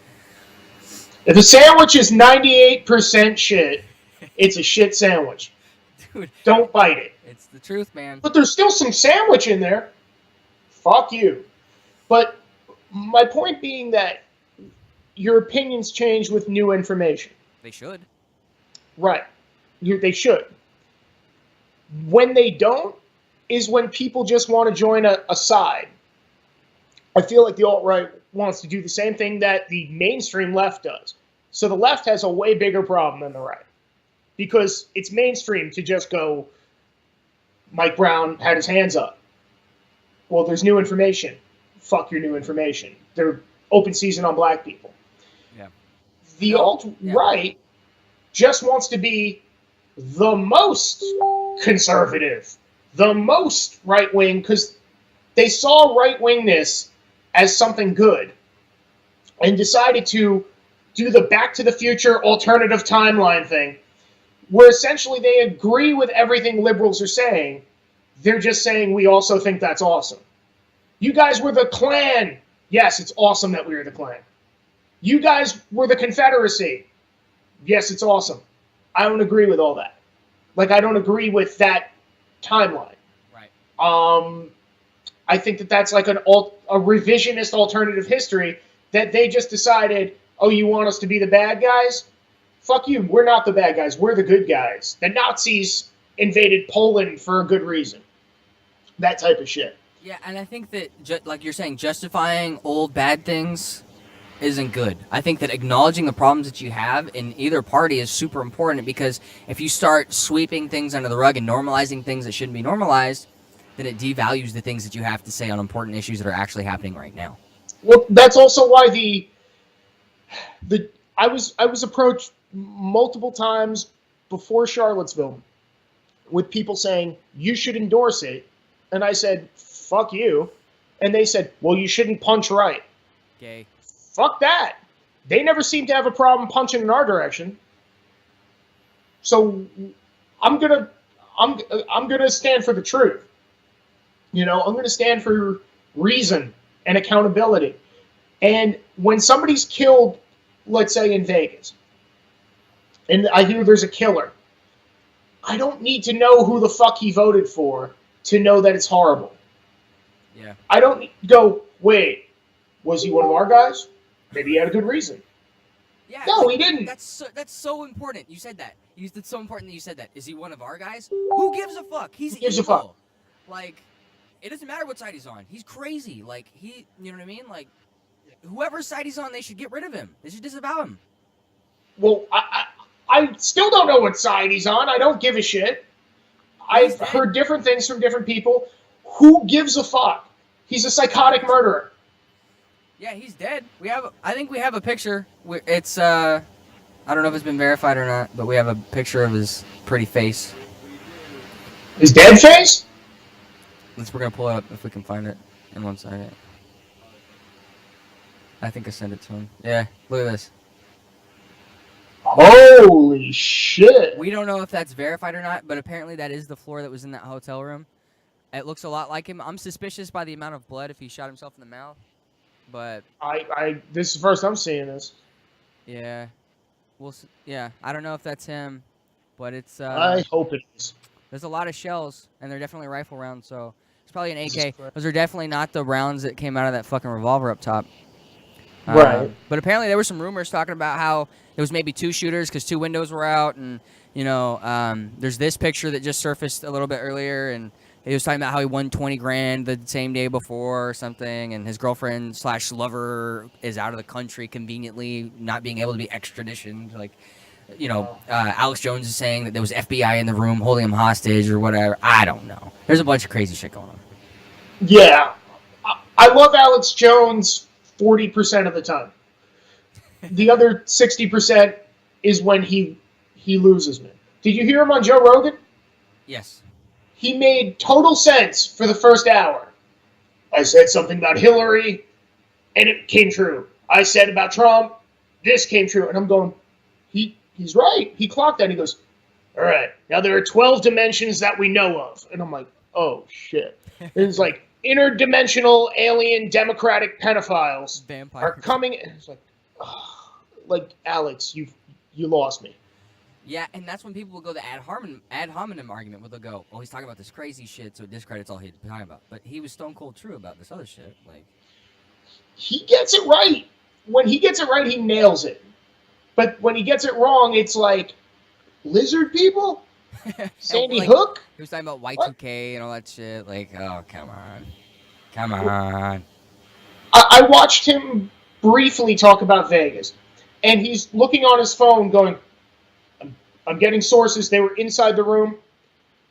If a sandwich is 98% shit, it's a shit sandwich. Dude, don't bite it. It's the truth, man. But there's still some sandwich in there. Fuck you. But my point being that your opinions change with new information. They should. Right. They should. When they don't is when people just want to join a side. I feel like the alt-right wants to do the same thing that the mainstream left does. So the left has a way bigger problem than the right. Because it's mainstream to just go, Mike Brown had his hands up. Well, there's new information. Fuck your new information. They're open season on black people. Yeah. The alt-right just wants to be the most conservative, the most right-wing, because they saw right-wingness as something good and decided to do the Back to the Future alternative timeline thing, where essentially they agree with everything liberals are saying. They're just saying, we also think that's awesome. You guys were the Klan. Yes, it's awesome that we were the Klan. You guys were the Confederacy. Yes, it's awesome. I don't agree with all that. Like, I don't agree with that timeline. Right. I think that that's like a revisionist alternative history that they just decided, oh, you want us to be the bad guys? Fuck you. We're not the bad guys. We're the good guys. The Nazis invaded Poland for a good reason. That type of shit. Yeah, and I think that, like you're saying, justifying old bad things isn't good. I think that acknowledging the problems that you have in either party is super important, because if you start sweeping things under the rug and normalizing things that shouldn't be normalized, then it devalues the things that you have to say on important issues that are actually happening right now. Well, that's also why I was approached multiple times before Charlottesville with people saying, you should endorse it. And I said, fuck you. And they said, well, you shouldn't punch right. Okay. Fuck that. They never seem to have a problem punching in our direction. So I'm gonna stand for the truth. You know, I'm gonna stand for reason and accountability. And when somebody's killed, let's say in Vegas, and I hear there's a killer, I don't need to know who the fuck he voted for to know that it's horrible. Yeah. I don't go, wait, was he one of our guys? Maybe he had a good reason. Yeah. No, he didn't. That's so important. You said that. It's so important that you said that. Is he one of our guys? Who gives a fuck? He's Who gives evil. a fuck? Like, it doesn't matter what side he's on. He's crazy. Like, you know what I mean? Like, whoever side he's on, they should get rid of him. They should disavow him. Well, I still don't know what side he's on. I don't give a shit. I've heard different things from different people. Who gives a fuck? He's a psychotic murderer. Yeah, he's dead. I think we have a picture. It's I don't know if it's been verified or not, but we have a picture of his pretty face. His dead face? We're gonna pull it up if we can find it in one second. I think I sent it to him. Yeah, look at this. Holy shit! We don't know if that's verified or not, but apparently that is the floor that was in that hotel room. It looks a lot like him. I'm suspicious by the amount of blood if he shot himself in the mouth. But This is the first I'm seeing this. yeah, yeah, I don't know if that's him, but it's. I hope it is. There's a lot of shells, and they're definitely rifle rounds, so it's probably an AK. Those are definitely not the rounds that came out of that fucking revolver up top. Right. But apparently there were some rumors talking about how there was maybe 2 shooters because 2 windows were out, and there's this picture that just surfaced a little bit earlier, and he was talking about how he won 20 grand the same day before or something, and his girlfriend/lover is out of the country conveniently, not being able to be extraditioned. Like, Alex Jones is saying that there was FBI in the room holding him hostage or whatever. I don't know. There's a bunch of crazy shit going on. Yeah. I love Alex Jones 40% of the time. The other 60% is when he loses me. Did you hear him on Joe Rogan? Yes. He made total sense for the first hour. I said something about Hillary, and it came true. I said about Trump, this came true. And I'm going, he's right. He clocked that. He goes, all right, now there are 12 dimensions that we know of. And I'm like, oh, shit. And it's like, interdimensional alien democratic pedophiles are coming. And it's like, oh, like, Alex, you lost me. Yeah, and that's when people will go the ad hominem argument, where they'll go, "Oh, he's talking about this crazy shit, so it discredits all he's talking about." But he was stone cold true about this other shit. Like, he gets it right. When he gets it right, he nails it. But when he gets it wrong, it's like lizard people, Sandy Hook. He was talking about Y2K and all that shit. Like, oh, come on. I watched him briefly talk about Vegas, and he's looking on his phone, going, I'm getting sources. They were inside the room.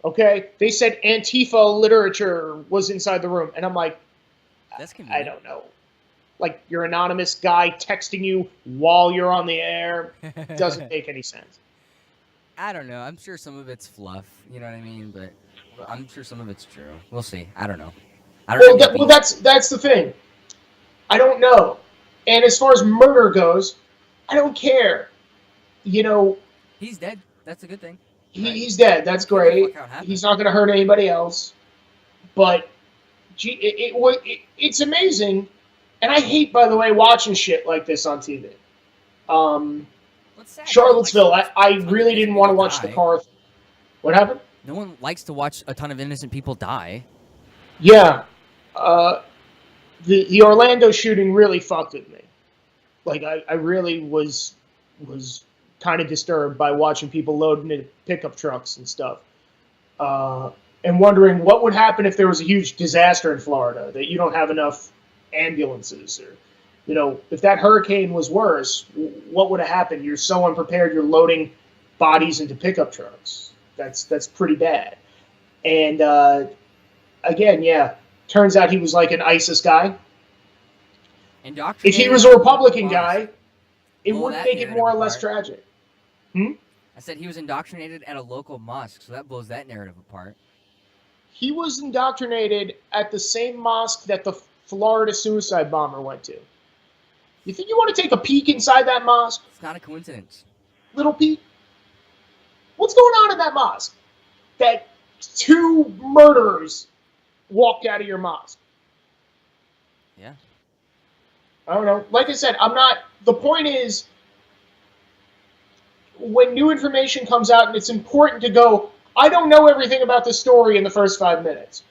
Okay? They said Antifa literature was inside the room. And I'm like, that's convenient. I don't know. Like, your anonymous guy texting you while you're on the air doesn't make any sense. I don't know. I'm sure some of it's fluff. You know what I mean? But I'm sure some of it's true. We'll see. I don't know. Well, that's the thing. I don't know. And as far as murder goes, I don't care. He's dead. That's a good thing. He's dead. That's great. He's not going to hurt anybody else. But it's amazing. And I hate, by the way, watching shit like this on TV. Charlottesville, I really didn't want to watch the car. What happened? No one likes to watch a ton of innocent people die. Yeah. The Orlando shooting really fucked with me. Like, I really was kind of disturbed by watching people loading into pickup trucks and stuff. And wondering what would happen if there was a huge disaster in Florida, that you don't have enough ambulances, or, if that hurricane was worse, what would have happened? You're so unprepared, you're loading bodies into pickup trucks. That's pretty bad. And again, yeah, turns out he was like an ISIS guy. If he was a Republican guy, it would make it more or less tragic. I said he was indoctrinated at a local mosque, so that blows that narrative apart. He was indoctrinated at the same mosque that the Florida suicide bomber went to. You think you want to take a peek inside that mosque? It's not a coincidence. Little peek? What's going on in that mosque? That 2 murderers walked out of your mosque. Yeah. I don't know. Like I said, the point is, when new information comes out, and it's important to go, I don't know everything about the story in the first 5 minutes.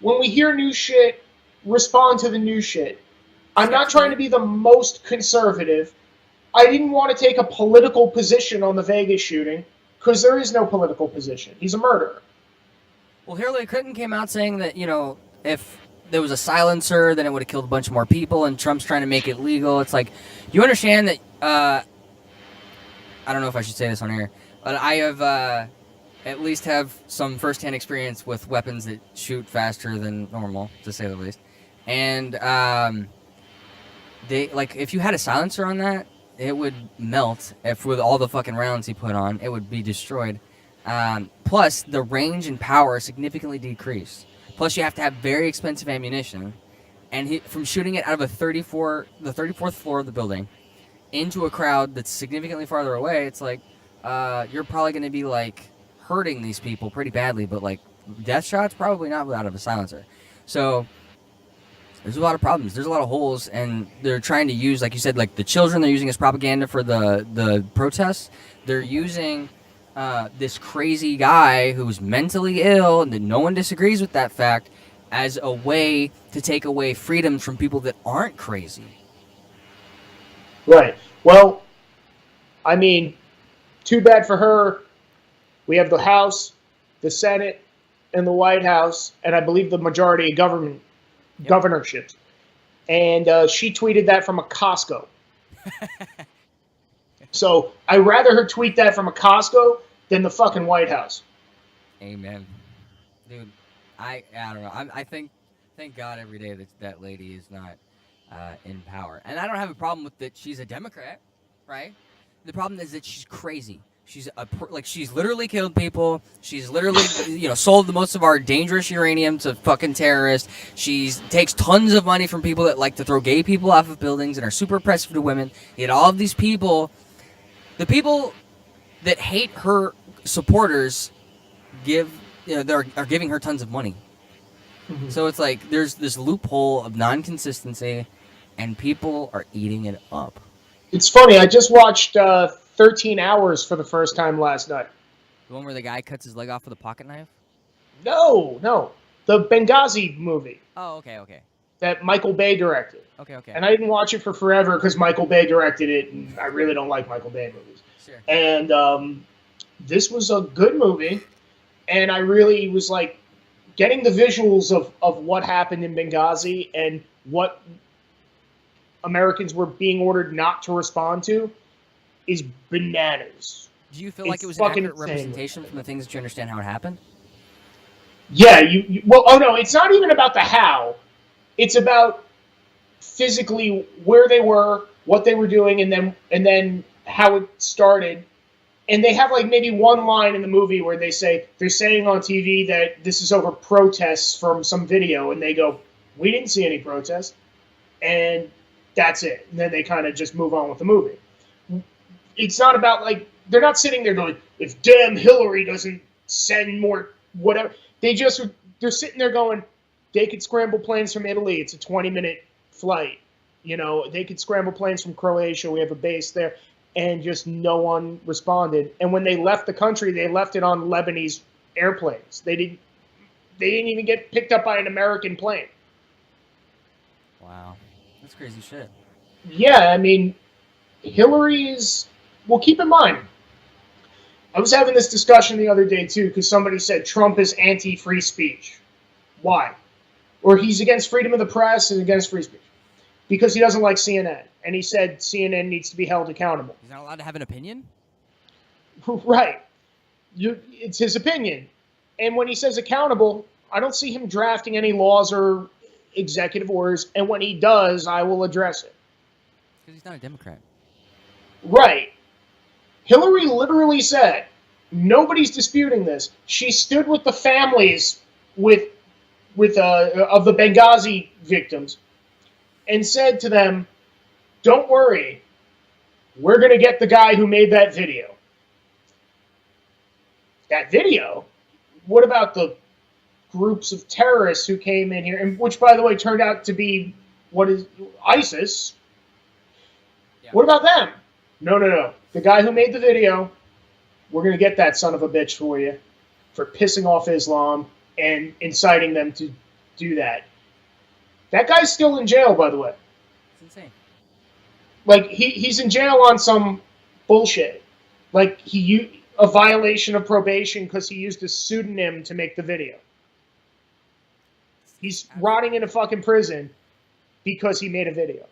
When we hear new shit, respond to the new shit. I'm not trying to be the most conservative. I didn't want to take a political position on the Vegas shooting, because there is no political position. He's a murderer. Well, Hillary Clinton came out saying that, if there was a silencer, then it would have killed a bunch more people, and Trump's trying to make it legal. It's like, you understand that, I don't know if I should say this on air, but I have, at least have some first-hand experience with weapons that shoot faster than normal, to say the least. And, if you had a silencer on that, it would melt. If with all the fucking rounds he put on, it would be destroyed. Plus, the range and power significantly decreased. Plus, you have to have very expensive ammunition. and from shooting it out of the 34th floor of the building into a crowd that's significantly farther away, it's like you're probably going to be like hurting these people pretty badly, but like death shots probably not out of a silencer. So there's a lot of problems. There's a lot of holes, and they're trying to use, like you said, like the children. They're using as propaganda for the protests. They're using this crazy guy who's mentally ill, and that no one disagrees with that fact, as a way to take away freedoms from people that aren't crazy. Right. Well, I mean, too bad for her. We have the House, the Senate, and the White House, and I believe the majority of governorships. And she tweeted that from a Costco. So I'd rather her tweet that from a Costco than the fucking White House. Amen. Dude, I don't know. I think, thank God every day that lady is not in power. And I don't have a problem with that she's a Democrat, right? The problem is that she's crazy. She's she's literally killed people. She's literally, sold most of our dangerous uranium to fucking terrorists. She takes tons of money from people that like to throw gay people off of buildings and are super oppressive to women. Yet all of these people, the people that hate her supporters, are giving her tons of money. Mm-hmm. So it's like there's this loophole of non-consistency, and people are eating it up. It's funny. I just watched 13 Hours for the first time last night. The one where the guy cuts his leg off with a pocket knife? No. The Benghazi movie. Oh, okay. That Michael Bay directed. Okay. And I didn't watch it for forever because Michael Bay directed it, and I really don't like Michael Bay movies. Sure. And this was a good movie, and I really was like getting the visuals of what happened in Benghazi and what Americans were being ordered not to respond to is bananas. Do you feel like it was an accurate representation from the things that you understand how it happened? Yeah, no, it's not even about the how. It's about physically where they were, what they were doing, and then how it started. And they have like maybe one line in the movie where they're saying on TV that this is over protests from some video, and they go, "We didn't see any protests," and that's it. And then they kind of just move on with the movie. It's not about like they're not sitting there going, "If damn Hillary doesn't send more whatever." They're sitting there going, "They could scramble planes from Italy. It's a 20-minute flight. They could scramble planes from Croatia. We have a base there." And just no one responded. And when they left the country, they left it on Lebanese airplanes. They didn't even get picked up by an American plane. Wow. That's crazy shit. Yeah, I mean, Hillary is... Well, keep in mind, I was having this discussion the other day, too, because somebody said Trump is anti-free speech. Why? Or he's against freedom of the press and against free speech. Because he doesn't like CNN. And he said CNN needs to be held accountable. He's not allowed to have an opinion? Right. It's his opinion. And when he says accountable, I don't see him drafting any laws or executive orders. And when he does, I will address it. Because he's not a Democrat. Right. Hillary literally said, nobody's disputing this. She stood with the families of the Benghazi victims and said to them, "Don't worry, we're going to get the guy who made that video." That video? What about the groups of terrorists who came in here, and which, by the way, turned out to be ISIS? Yeah. What about them? No. The guy who made the video, we're going to get that son of a bitch for you for pissing off Islam and inciting them to do that. That guy's still in jail, by the way. It's insane. Like, he's in jail on some bullshit. Like, a violation of probation because he used a pseudonym to make the video. He's rotting in a fucking prison because he made a video.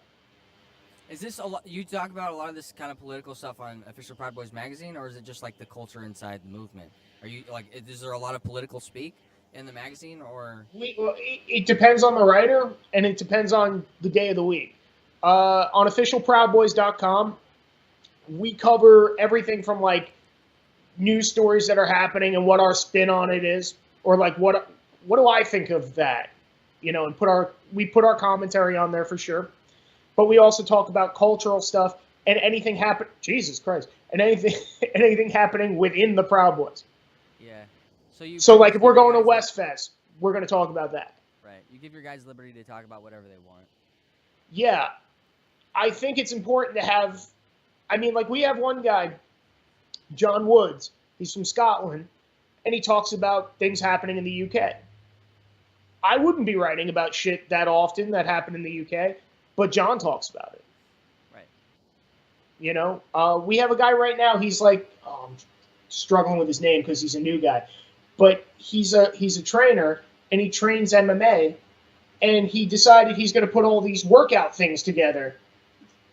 Is this a lot? You talk about a lot of this kind of political stuff on Official Proud Boys magazine, or is it just like the culture inside the movement? Are you like? Is there a lot of political speak in the magazine, or? It depends on the writer, and it depends on the day of the week. On officialproudboys.com, we cover everything from like news stories that are happening and what our spin on it is, or like what do I think of that? and we put our commentary on there for sure. But we also talk about cultural stuff and anything happen. Jesus Christ, and anything happening within the Proud Boys. Yeah. So like if we're going to West Fest, we're going to talk about that. Right. You give your guys liberty to talk about whatever they want. Yeah. I think it's important to have, like we have one guy, John Woods. He's from Scotland, and he talks about things happening in the UK. I wouldn't be writing about shit that often that happened in the UK, but John talks about it. Right. We have a guy right now, he's like, I'm struggling with his name because he's a new guy, but he's a trainer, and he trains MMA, and he decided he's going to put all these workout things together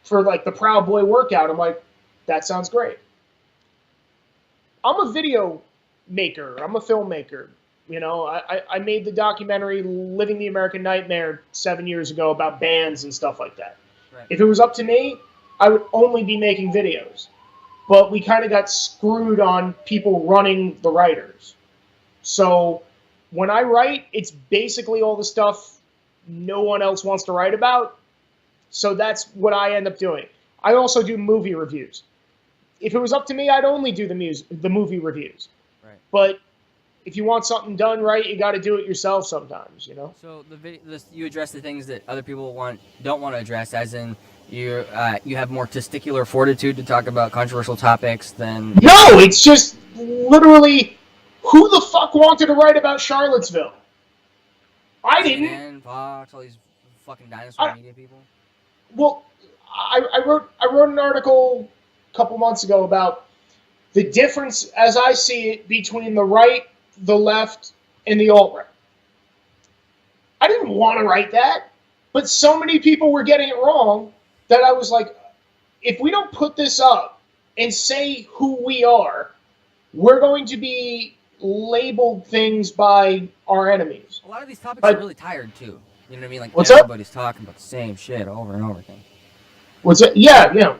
for like the Proud Boy workout. I'm like, that sounds great. I'm a video maker. I'm a filmmaker. I made the documentary Living the American Nightmare 7 years ago about bands and stuff like that. Right. If it was up to me, I would only be making videos. But we kind of got screwed on people running the writers. So when I write, it's basically all the stuff no one else wants to write about. So that's what I end up doing. I also do movie reviews. If it was up to me, I'd only do the movie reviews. Right. But if you want something done right, you got to do it yourself sometimes, So you address the things that other people don't want to address, as in you have more testicular fortitude to talk about controversial topics than... No, it's just literally, who the fuck wanted to write about Charlottesville? I didn't. CNN, Fox, all these fucking dinosaur media people. Well, I wrote an article a couple months ago about the difference, as I see it, between the right, the left, and the alt-right. I didn't want to write that, but so many people were getting it wrong that I was like, if we don't put this up and say who we are, we're going to be labeled things by our enemies. A lot of these topics are really tired, too. You know what I mean? Like, what's everybody's talking about the same shit over and over again. What's it? Yeah.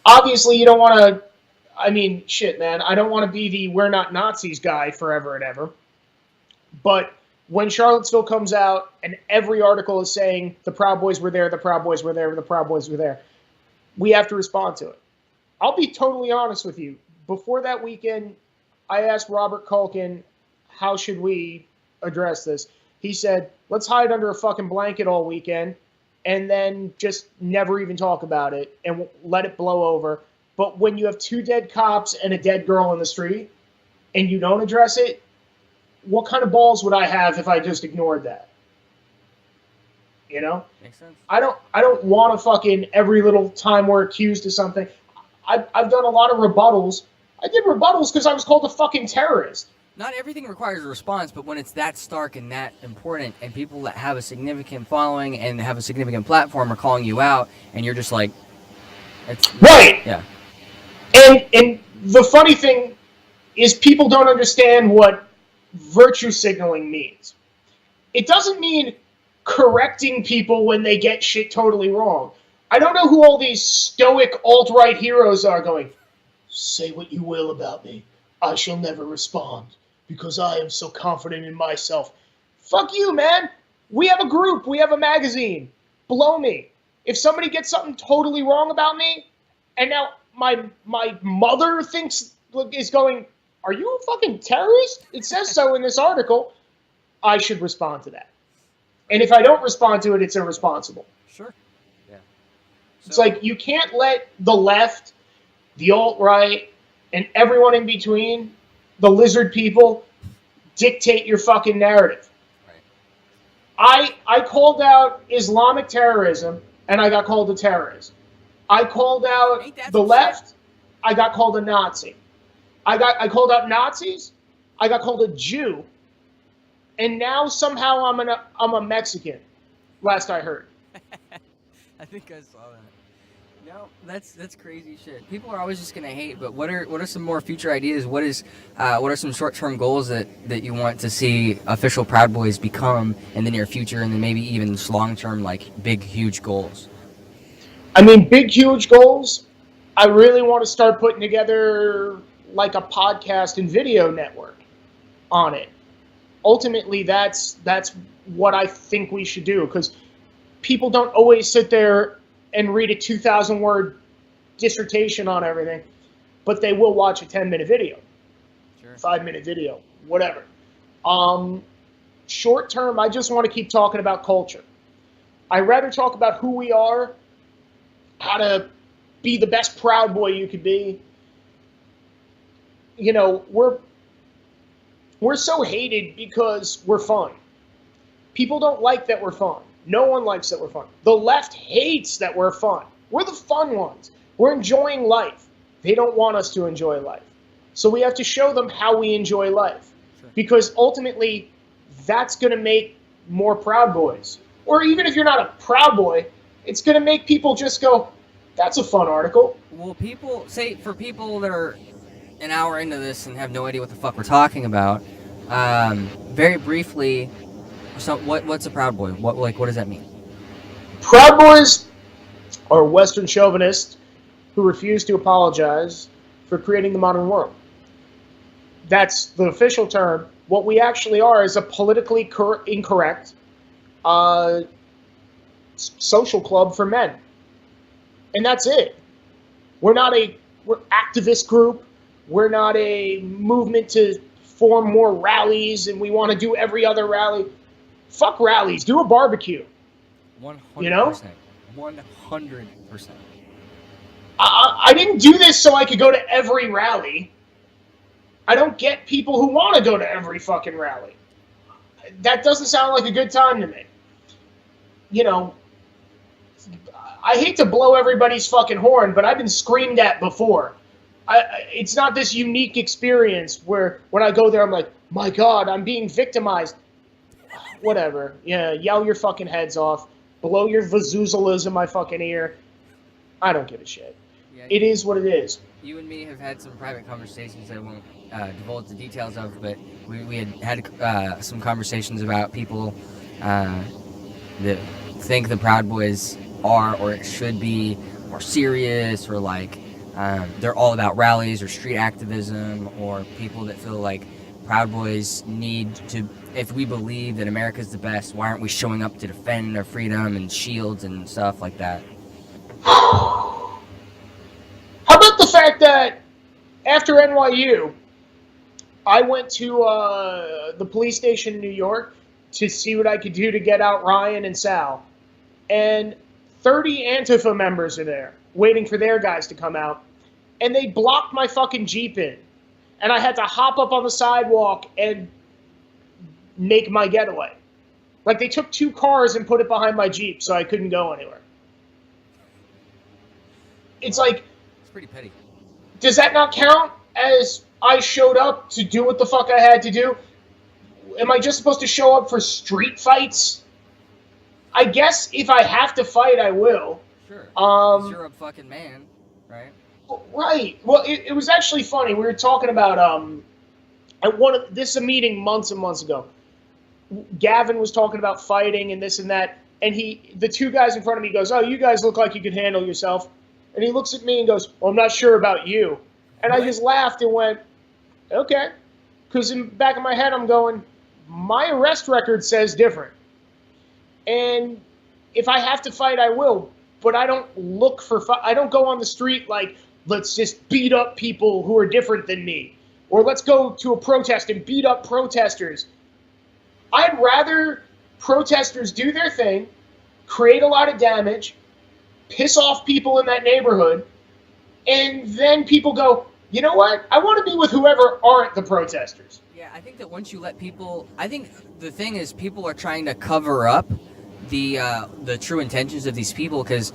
Obviously, you don't want to... shit, man. I don't want to be the we're not Nazis guy forever and ever. But when Charlottesville comes out and every article is saying the Proud Boys were there, the Proud Boys were there, the Proud Boys were there, we have to respond to it. I'll be totally honest with you. Before that weekend, I asked Robert Culkin, how should we address this? He said, let's hide under a fucking blanket all weekend and then just never even talk about it and let it blow over. But when you have 2 dead cops and a dead girl in the street and you don't address it, what kind of balls would I have if I just ignored that? Makes sense. I don't want to fucking every little time we're accused of something. I've done a lot of rebuttals. I did rebuttals because I was called a fucking terrorist. Not everything requires a response, but when it's that stark and that important, and people that have a significant following and have a significant platform are calling you out, and you're just like, right. Yeah. And the funny thing is people don't understand what virtue signaling means. It doesn't mean correcting people when they get shit totally wrong. I don't know who all these stoic alt-right heroes are going, say what you will about me. I shall never respond because I am so confident in myself. Fuck you, man. We have a group. We have a magazine. Blow me. If somebody gets something totally wrong about me, and now my mother is going, are you a fucking terrorist? It says so in this article. I should respond to that. And if I don't respond to it, it's irresponsible. Sure. Yeah. It's like you can't let the left, the alt-right, and everyone in between, the lizard people, dictate your fucking narrative. Right. I called out Islamic terrorism, and I got called a terrorist. I called out the left, I got called a Nazi. I called out Nazis, I got called a Jew, and now somehow I'm a Mexican, last I heard. I think I saw that. No, that's crazy shit. People are always just gonna hate, but what are some more future ideas? What are some short-term goals that you want to see official Proud Boys become in the near future, and then maybe even long-term, like big, huge goals? Big, huge goals. I really want to start putting together like a podcast and video network on it. Ultimately, that's what I think we should do, because people don't always sit there and read a 2,000-word dissertation on everything, but they will watch a 10-minute video, Sure. 5-minute video, whatever. Short term, I just want to keep talking about culture. I'd rather talk about who we are, how to be the best Proud Boy you could be. You know, we're so hated because we're fun. People don't like that we're fun. No one likes that we're fun. The left hates that we're fun. We're the fun ones. We're enjoying life. They don't want us to enjoy life. So we have to show them how we enjoy life. Sure. Because ultimately, that's going to make more Proud Boys. Or even if you're not a Proud Boy, it's going to make people just go, that's a fun article. Well, for people that are an hour into this and have no idea what the fuck we're talking about, very briefly, what's a Proud Boy? What does that mean? Proud Boys are Western chauvinists who refuse to apologize for creating the modern world. That's the official term. What we actually are is a politically incorrect social club for men. And that's it. We're activist group. We're not a movement to form more rallies and we want to do every other rally. Fuck rallies. Do a barbecue. 100%. You know? 100%. I didn't do this so I could go to every rally. I don't get people who want to go to every fucking rally. That doesn't sound like a good time to me. You know, I hate to blow everybody's fucking horn, but I've been screamed at before. It's not this unique experience where when I go there, I'm like, my God, I'm being victimized. Whatever. Yeah, yell your fucking heads off. Blow your vazoozalas in my fucking ear. I don't give a shit. Yeah, it is what it is. You and me have had some private conversations that I won't divulge the details of, but we had some conversations about people that think the Proud Boys are or it should be more serious, or like they're all about rallies or street activism, or people that feel like Proud Boys need to, if we believe that America's the best, why aren't we showing up to defend our freedom and shields and stuff like that? How about the fact that after NYU, I went to the police station in New York to see what I could do to get out Ryan and Sal. And 30 Antifa members are there, waiting for their guys to come out. And they blocked my fucking Jeep in. And I had to hop up on the sidewalk and make my getaway. Like, they took 2 cars and put it behind my Jeep so I couldn't go anywhere. It's like... It's pretty petty. Does that not count as I showed up to do what the fuck I had to do? Am I just supposed to show up for street fights? I guess if I have to fight, I will. Sure. 'Cause you're a fucking man, right? Right. Well, it was actually funny. We were talking about at this is a meeting months and months ago. Gavin was talking about fighting and this and that, and the 2 guys in front of me goes, "Oh, you guys look like you can handle yourself." And he looks at me and goes, "Well, I'm not sure about you." And I just laughed and went, "Okay," because in the back of my head I'm going, my arrest record says different, and if I have to fight, I will. But I don't look for I don't go on the street like, let's just beat up people who are different than me. Or let's go to a protest and beat up protesters. I'd rather protesters do their thing, create a lot of damage, piss off people in that neighborhood, and then people go, you know what? I want to be with whoever aren't the protesters. Yeah, I think that once you let people... I think the thing is people are trying to cover up the true intentions of these people, because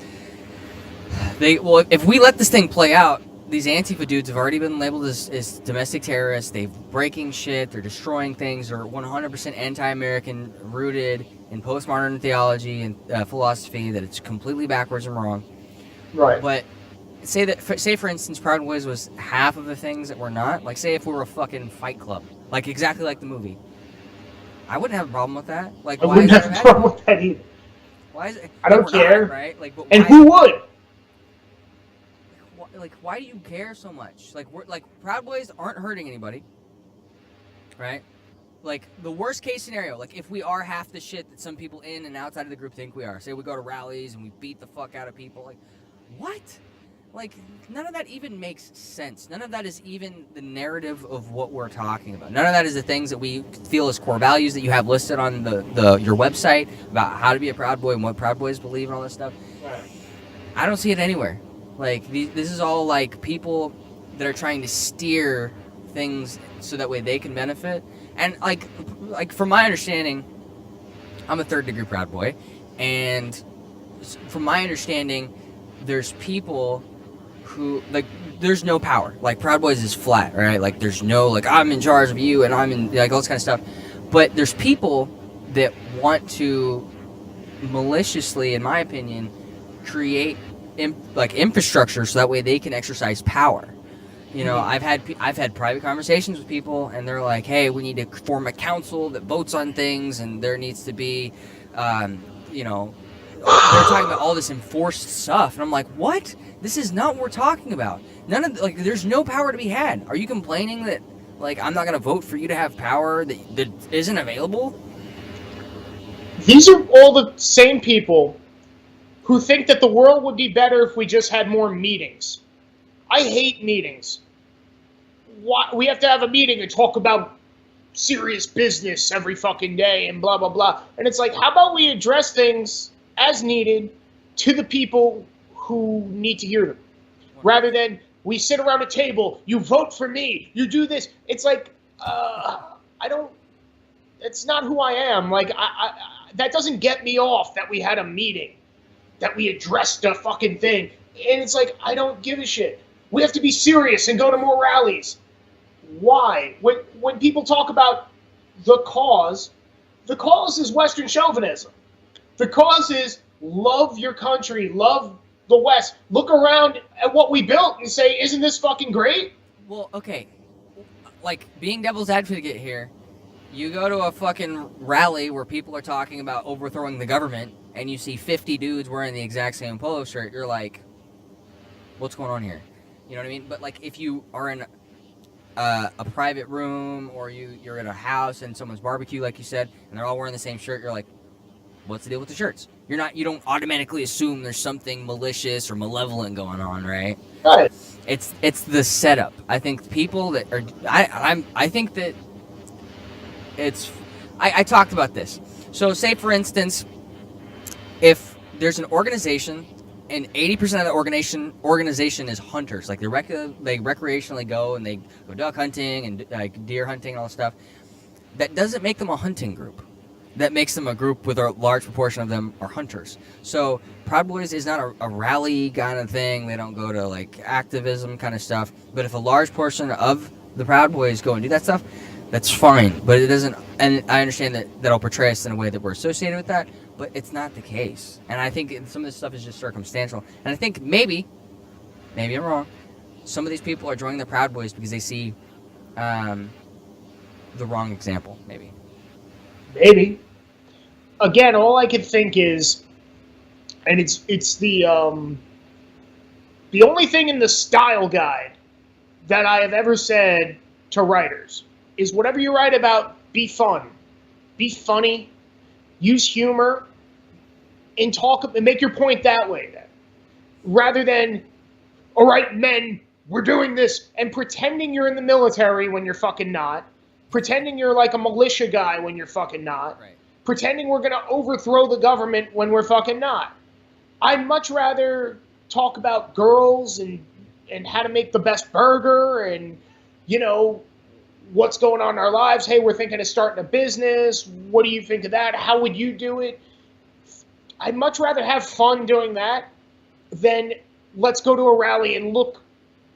if we let this thing play out, these Antifa dudes have already been labeled as domestic terrorists. They're breaking shit, they're destroying things, they're 100% anti-American, rooted in postmodern theology and philosophy that it's completely backwards and wrong. Right. But say for instance Proud Boys was half of the things that we're not. Like, say if we were a fucking Fight Club, like exactly like the movie, I wouldn't have a problem with that. Like, I wouldn't have a problem with that either. Why is it? I don't care. Not, right? Like, but and why, who would? Like, why do you care so much? Like, Proud Boys aren't hurting anybody, right? like the worst case scenario, like if we are half the shit that some people in and outside of the group think we are. Say we go to rallies and we beat the fuck out of people. Like, what? Like, none of that even makes sense. None of that is even the narrative of what we're talking about. None of that is the things that we feel as core values that you have listed on your website about how to be a Proud Boy and what Proud Boys believe and all this stuff. Right. I don't see it anywhere. Like, this is all like people that are trying to steer things so that way they can benefit. And like from my understanding, I'm a third degree Proud Boy, and from my understanding, there's people who, like, there's no power. Like, Proud Boys is flat, right? Like, there's no, like, I'm in charge of you and I'm in, like, all this kind of stuff. But there's people that want to maliciously, in my opinion, create infrastructure so that way they can exercise power. You know, I've had private conversations with people, and they're like, "Hey, we need to form a council that votes on things, and there needs to be, you know." They're talking about all this enforced stuff, and I'm like, what? This is not what we're talking about. None of, like, there's no power to be had. Are you complaining that, like, I'm not going to vote for you to have power that isn't available? These are all the same people who think that the world would be better if we just had more meetings. I hate meetings. Why? We have to have a meeting and talk about serious business every fucking day and blah, blah, blah. And it's like, how about we address things as needed to the people who need to hear them, rather than we sit around a table, you vote for me, you do this. It's like, it's not who I am. Like, that doesn't get me off that we had a meeting, that we addressed a fucking thing. And it's like, I don't give a shit. We have to be serious and go to more rallies. Why? When people talk about the cause is Western chauvinism. The cause is love your country, love the West. Look around at what we built and say, isn't this fucking great? Well, okay. Like, being devil's advocate here, you go to a fucking rally where people are talking about overthrowing the government, and you see 50 dudes wearing the exact same polo shirt, you're like, what's going on here? You know what I mean? But, like, if you are in a private room, or you're in a house and someone's barbecue, like you said, and they're all wearing the same shirt, you're like, what's the deal with the shirts? You don't automatically assume there's something malicious or malevolent going on, right? Right. It's the setup. I think people that are, I think that it's, I talked about this. So say, for instance, if there's an organization and 80% of the organization is hunters, like they recreationally go and they go duck hunting and like deer hunting and all that stuff, that doesn't make them a hunting group. That makes them a group with a large proportion of them are hunters. So Proud Boys is not a rally kind of thing. They don't go to like activism kind of stuff. But if a large portion of the Proud Boys go and do that stuff, that's fine. But it doesn't, and I understand that that'll portray us in a way that we're associated with that, but it's not the case. And I think some of this stuff is just circumstantial. And I think maybe I'm wrong, some of these people are joining the Proud Boys because they see the wrong example, maybe. Maybe. Again, all I can think is, and it's the only thing in the style guide that I have ever said to writers is, whatever you write about, be fun, be funny, use humor, and make your point that way. Then, rather than, all right, men, we're doing this, and pretending you're in the military when you're fucking not. Pretending you're like a militia guy when you're fucking not. Right. Pretending we're going to overthrow the government when we're fucking not. I'd much rather talk about girls and how to make the best burger and, you know, what's going on in our lives. Hey, we're thinking of starting a business. What do you think of that? How would you do it? I'd much rather have fun doing that than let's go to a rally and look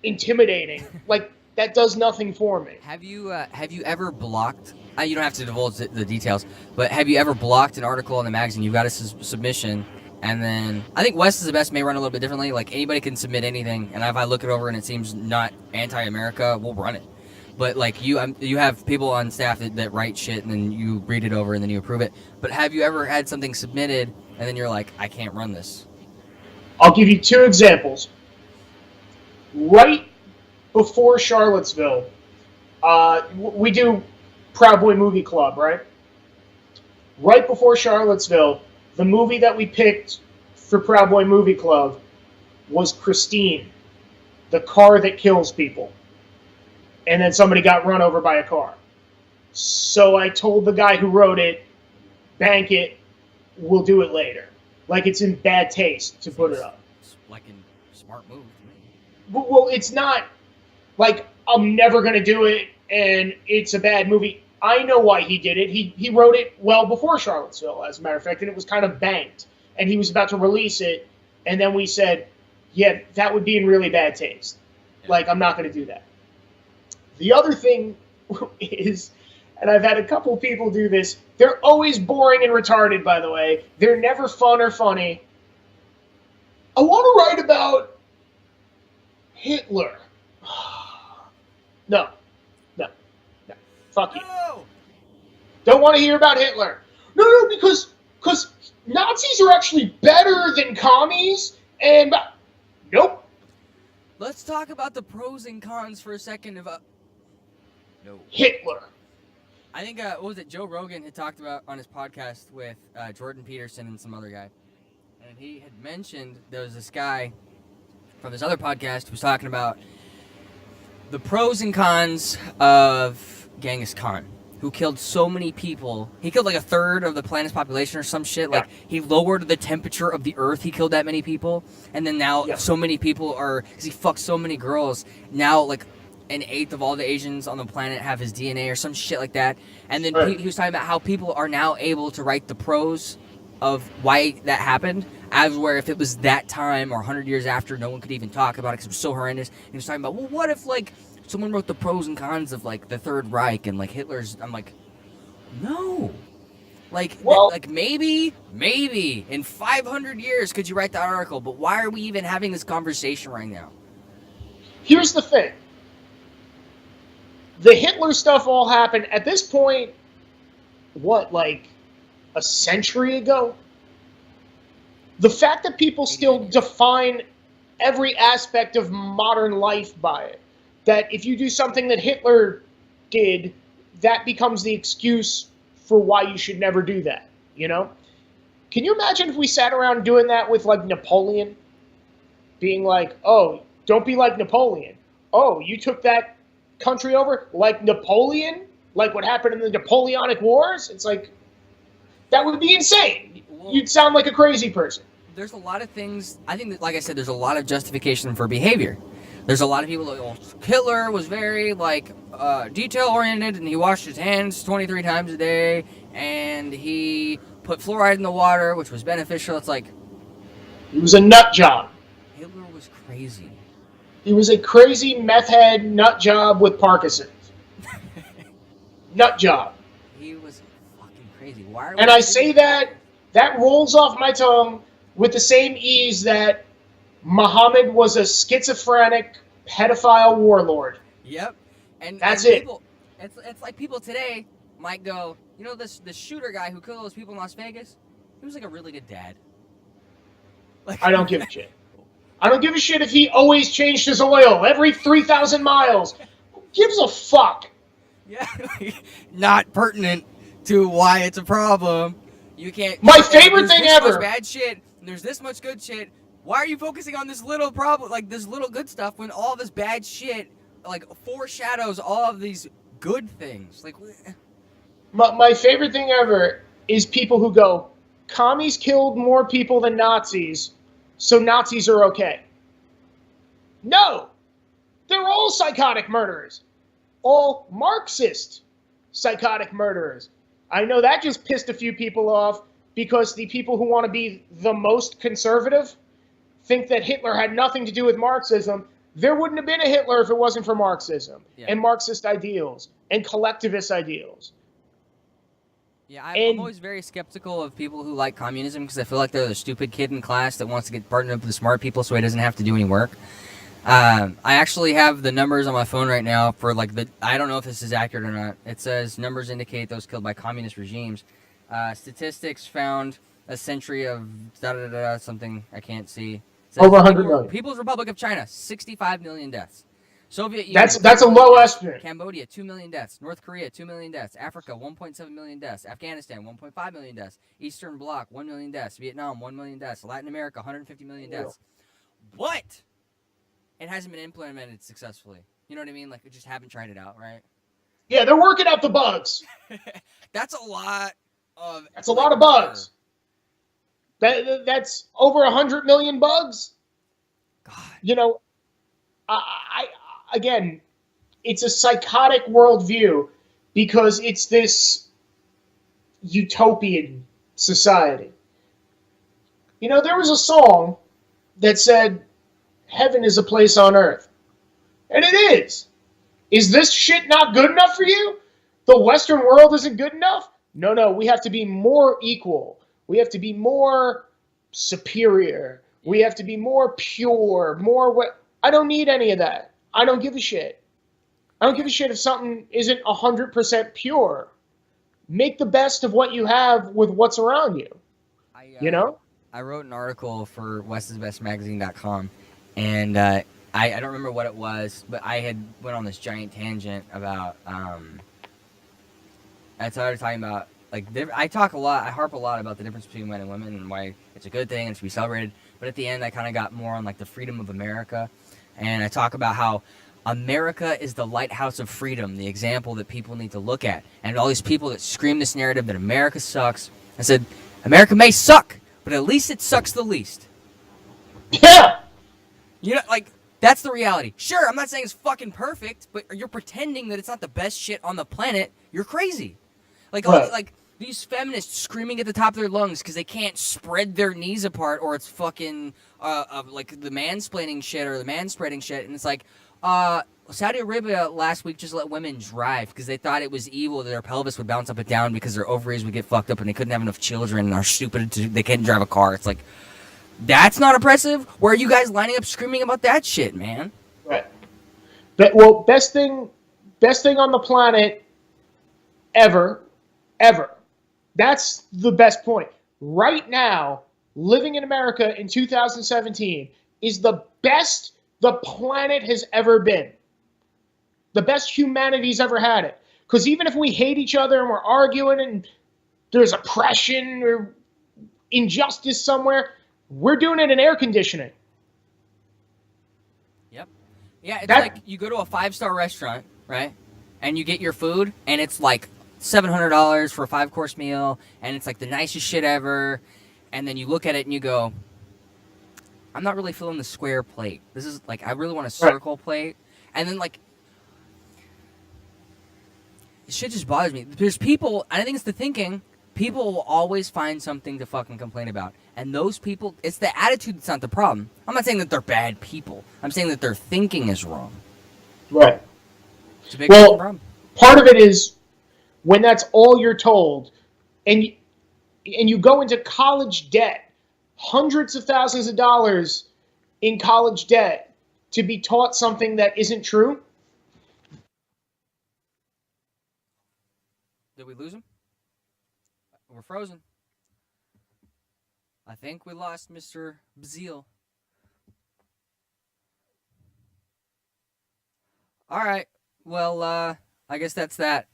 intimidating. Like, that does nothing for me. Have you ever blocked? You don't have to divulge the details, but have you ever blocked an article in the magazine? You've got a submission, and then I think West is the best. May run a little bit differently. Like, anybody can submit anything, and if I look it over and it seems not anti-America, we'll run it. But like you have people on staff that write shit, and then you read it over, and then you approve it. But have you ever had something submitted, and then you're like, I can't run this? I'll give you two examples. Right before Charlottesville, we do Proud Boy Movie Club, right? Right before Charlottesville, the movie that we picked for Proud Boy Movie Club was Christine, the car that kills people. And then somebody got run over by a car. So I told the guy who wrote it, bank it, we'll do it later. Like it's in bad taste to put it up. It's like a smart move to me. Well, it's not like I'm never going to do it and it's a bad movie. I know why he did it. He wrote it well before Charlottesville, as a matter of fact, and it was kind of banked. And he was about to release it, and then we said, yeah, that would be in really bad taste. Yeah. Like, I'm not going to do that. The other thing is, and I've had a couple people do this, they're always boring and retarded, by the way. They're never fun or funny. I want to write about Hitler. No. Fuck you. No. Don't want to hear about Hitler. No, because Nazis are actually better than commies, and nope. Let's talk about the pros and cons for a second of no. Hitler. I think what was it? Joe Rogan had talked about on his podcast with Jordan Peterson and some other guy, and he had mentioned there was this guy from this other podcast who was talking about the pros and cons of Genghis Khan, who killed so many people. He killed like a third of the planet's population or some shit. Like, he lowered the temperature of the earth. He killed that many people. And then now so many people are, because he fucked so many girls, now like an eighth of all the Asians on the planet have his DNA or some shit like that. And then he was talking about how people are now able to write the pros of why that happened, as where if it was that time or 100 years after, no one could even talk about it because it was so horrendous. And he was talking about, well, what if like someone wrote the pros and cons of like the Third Reich and like Hitler's? I'm like, no. Like, like maybe in 500 years could you write that article, but why are we even having this conversation right now? Here's the thing. The Hitler stuff all happened at this point, what, like a century ago? The fact that people still define every aspect of modern life by it, that if you do something that Hitler did, that becomes the excuse for why you should never do that, you know? Can you imagine if we sat around doing that with, like, Napoleon? Being like, oh, don't be like Napoleon. Oh, you took that country over like Napoleon? Like what happened in the Napoleonic Wars? It's like, that would be insane. You'd sound like a crazy person. There's a lot of things, I think that, like I said, there's a lot of justification for behavior. There's a lot of people that, well, Hitler was very, like, detail-oriented, and he washed his hands 23 times a day, and he put fluoride in the water, which was beneficial. It's like, he was a nut job. Hitler was crazy. He was a crazy meth head nut job with Parkinson's. Nut job. He was fucking crazy. Why? And I say that rolls off my tongue with the same ease that Muhammad was a schizophrenic pedophile warlord. Yep. And that's people, it. It's like people today might go, you know, this shooter guy who killed all those people in Las Vegas, he was like a really good dad. Like, I don't give a shit. I don't give a shit if he always changed his oil every 3,000 miles. Who gives a fuck? Yeah, not pertinent to why it's a problem. You can't. My favorite thing ever. There's bad shit, and there's this much good shit. Why are you focusing on this little problem, like this little good stuff, when all this bad shit, like, foreshadows all of these good things? Like, my favorite thing ever is people who go, commies killed more people than Nazis, so Nazis are okay. No, they're all psychotic murderers. All Marxist psychotic murderers. I know that just pissed a few people off because the people who want to be the most conservative think that Hitler had nothing to do with Marxism. There wouldn't have been a Hitler if it wasn't for Marxism and Marxist ideals and collectivist ideals. Yeah, I'm always very skeptical of people who like communism because I feel like they're the stupid kid in class that wants to get partnered up with the smart people so he doesn't have to do any work. I actually have the numbers on my phone right now for, like, I don't know if this is accurate or not. It says numbers indicate those killed by communist regimes. Statistics found a century of something I can't see. Over 100 million. People's Republic of China, 65 million deaths. Soviet Union. That's a low estimate. Cambodia, 2 million deaths. North Korea, 2 million deaths. Africa, 1.7 million deaths. Afghanistan, 1.5 million deaths. Eastern Bloc, 1 million deaths. Vietnam, 1 million deaths. Latin America, 150 million deaths. What? It hasn't been implemented successfully. You know what I mean? Like, we just haven't tried it out, right? Yeah, they're working out the bugs. That's a lot of... That's a lot of bugs. That's over 100 million bugs. God. You know, I again, it's a psychotic worldview because it's this utopian society. You know, there was a song that said, "Heaven is a place on earth." And it is. Is this shit not good enough for you? The Western world isn't good enough? No, we have to be more equal. We have to be more superior. We have to be more pure, more what? I don't need any of that. I don't give a shit. I don't give a shit if something isn't 100% pure. Make the best of what you have with what's around you. You know? I wrote an article for westisbestmagazine.com, and I don't remember what it was, but I had went on this giant tangent about, I started talking about, like, I harp a lot about the difference between men and women and why it's a good thing and it should be celebrated, but at the end I kind of got more on, like, the freedom of America, and I talk about how America is the lighthouse of freedom, the example that people need to look at, and all these people that scream this narrative that America sucks. I said, America may suck, but at least it sucks the least. Yeah! You know, like, that's the reality. Sure, I'm not saying it's fucking perfect, but you're pretending that it's not the best shit on the planet. You're crazy. Like, right. Like these feminists screaming at the top of their lungs because they can't spread their knees apart, or it's fucking like the mansplaining shit or the manspreading shit, and it's like, Saudi Arabia last week just let women drive because they thought it was evil that their pelvis would bounce up and down because their ovaries would get fucked up and they couldn't have enough children and are stupid they couldn't drive a car. It's like, that's not oppressive? Where are you guys lining up screaming about that shit, man? Right. Well, best thing on the planet ever. That's the best point. Right now, living in America in 2017 is the best the planet has ever been. The best humanity's ever had it. Because even if we hate each other and we're arguing and there's oppression or injustice somewhere, we're doing it in air conditioning. Yep. Yeah, it's like you go to a 5-star restaurant, right? And you get your food, and it's like $700 for a 5-course meal, and it's like the nicest shit ever. And then you look at it and you go, I'm not really feeling the square plate. This is like, I really want a circle plate. And then, like, shit just bothers me. There's people, I think it's the thinking, people will always find something to fucking complain about. And those people, it's the attitude that's not the problem. I'm not saying that they're bad people. I'm saying that their thinking is wrong. Right. It's a big problem. Part of it is when that's all you're told, and you go into college debt, hundreds of thousands of dollars in college debt to be taught something that isn't true. Did we lose him? We're frozen. I think we lost Mr. Bazile. All right. Well, I guess that's that.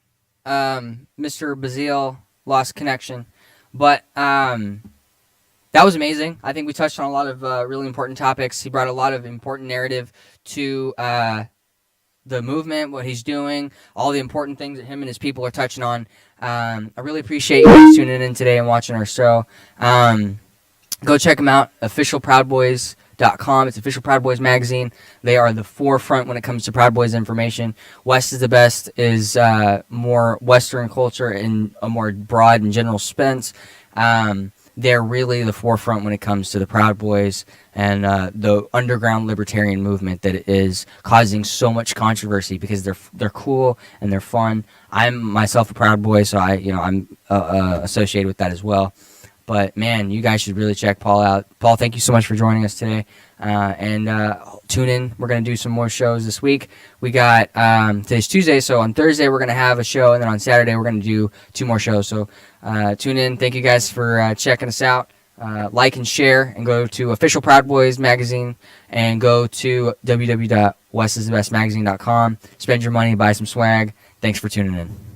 Mr. Bazile lost connection. But that was amazing. I think we touched on a lot of really important topics. He brought a lot of important narrative to the movement, what he's doing, all the important things that him and his people are touching on. I really appreciate you guys tuning in today and watching our show. Go check them out, officialproudboys.com. It's Official Proud Boys magazine. They are the forefront when it comes to Proud Boys information. West is the Best is more Western culture in a more broad and general sense. They're really the forefront when it comes to the Proud Boys and the underground libertarian movement that is causing so much controversy because they're cool and they're fun. I'm myself a Proud Boy, so I'm associated with that as well. But man, you guys should really check Paul out. Paul, thank you so much for joining us today. And tune in. We're going to do some more shows this week. We got today's Tuesday, so on Thursday we're going to have a show, and then on Saturday we're going to do 2 more shows. So tune in. Thank you guys for checking us out. like and share, and go to Official Proud Boys magazine, and go to www.westisthebestmagazine.com. Spend your money, buy some swag. Thanks for tuning in.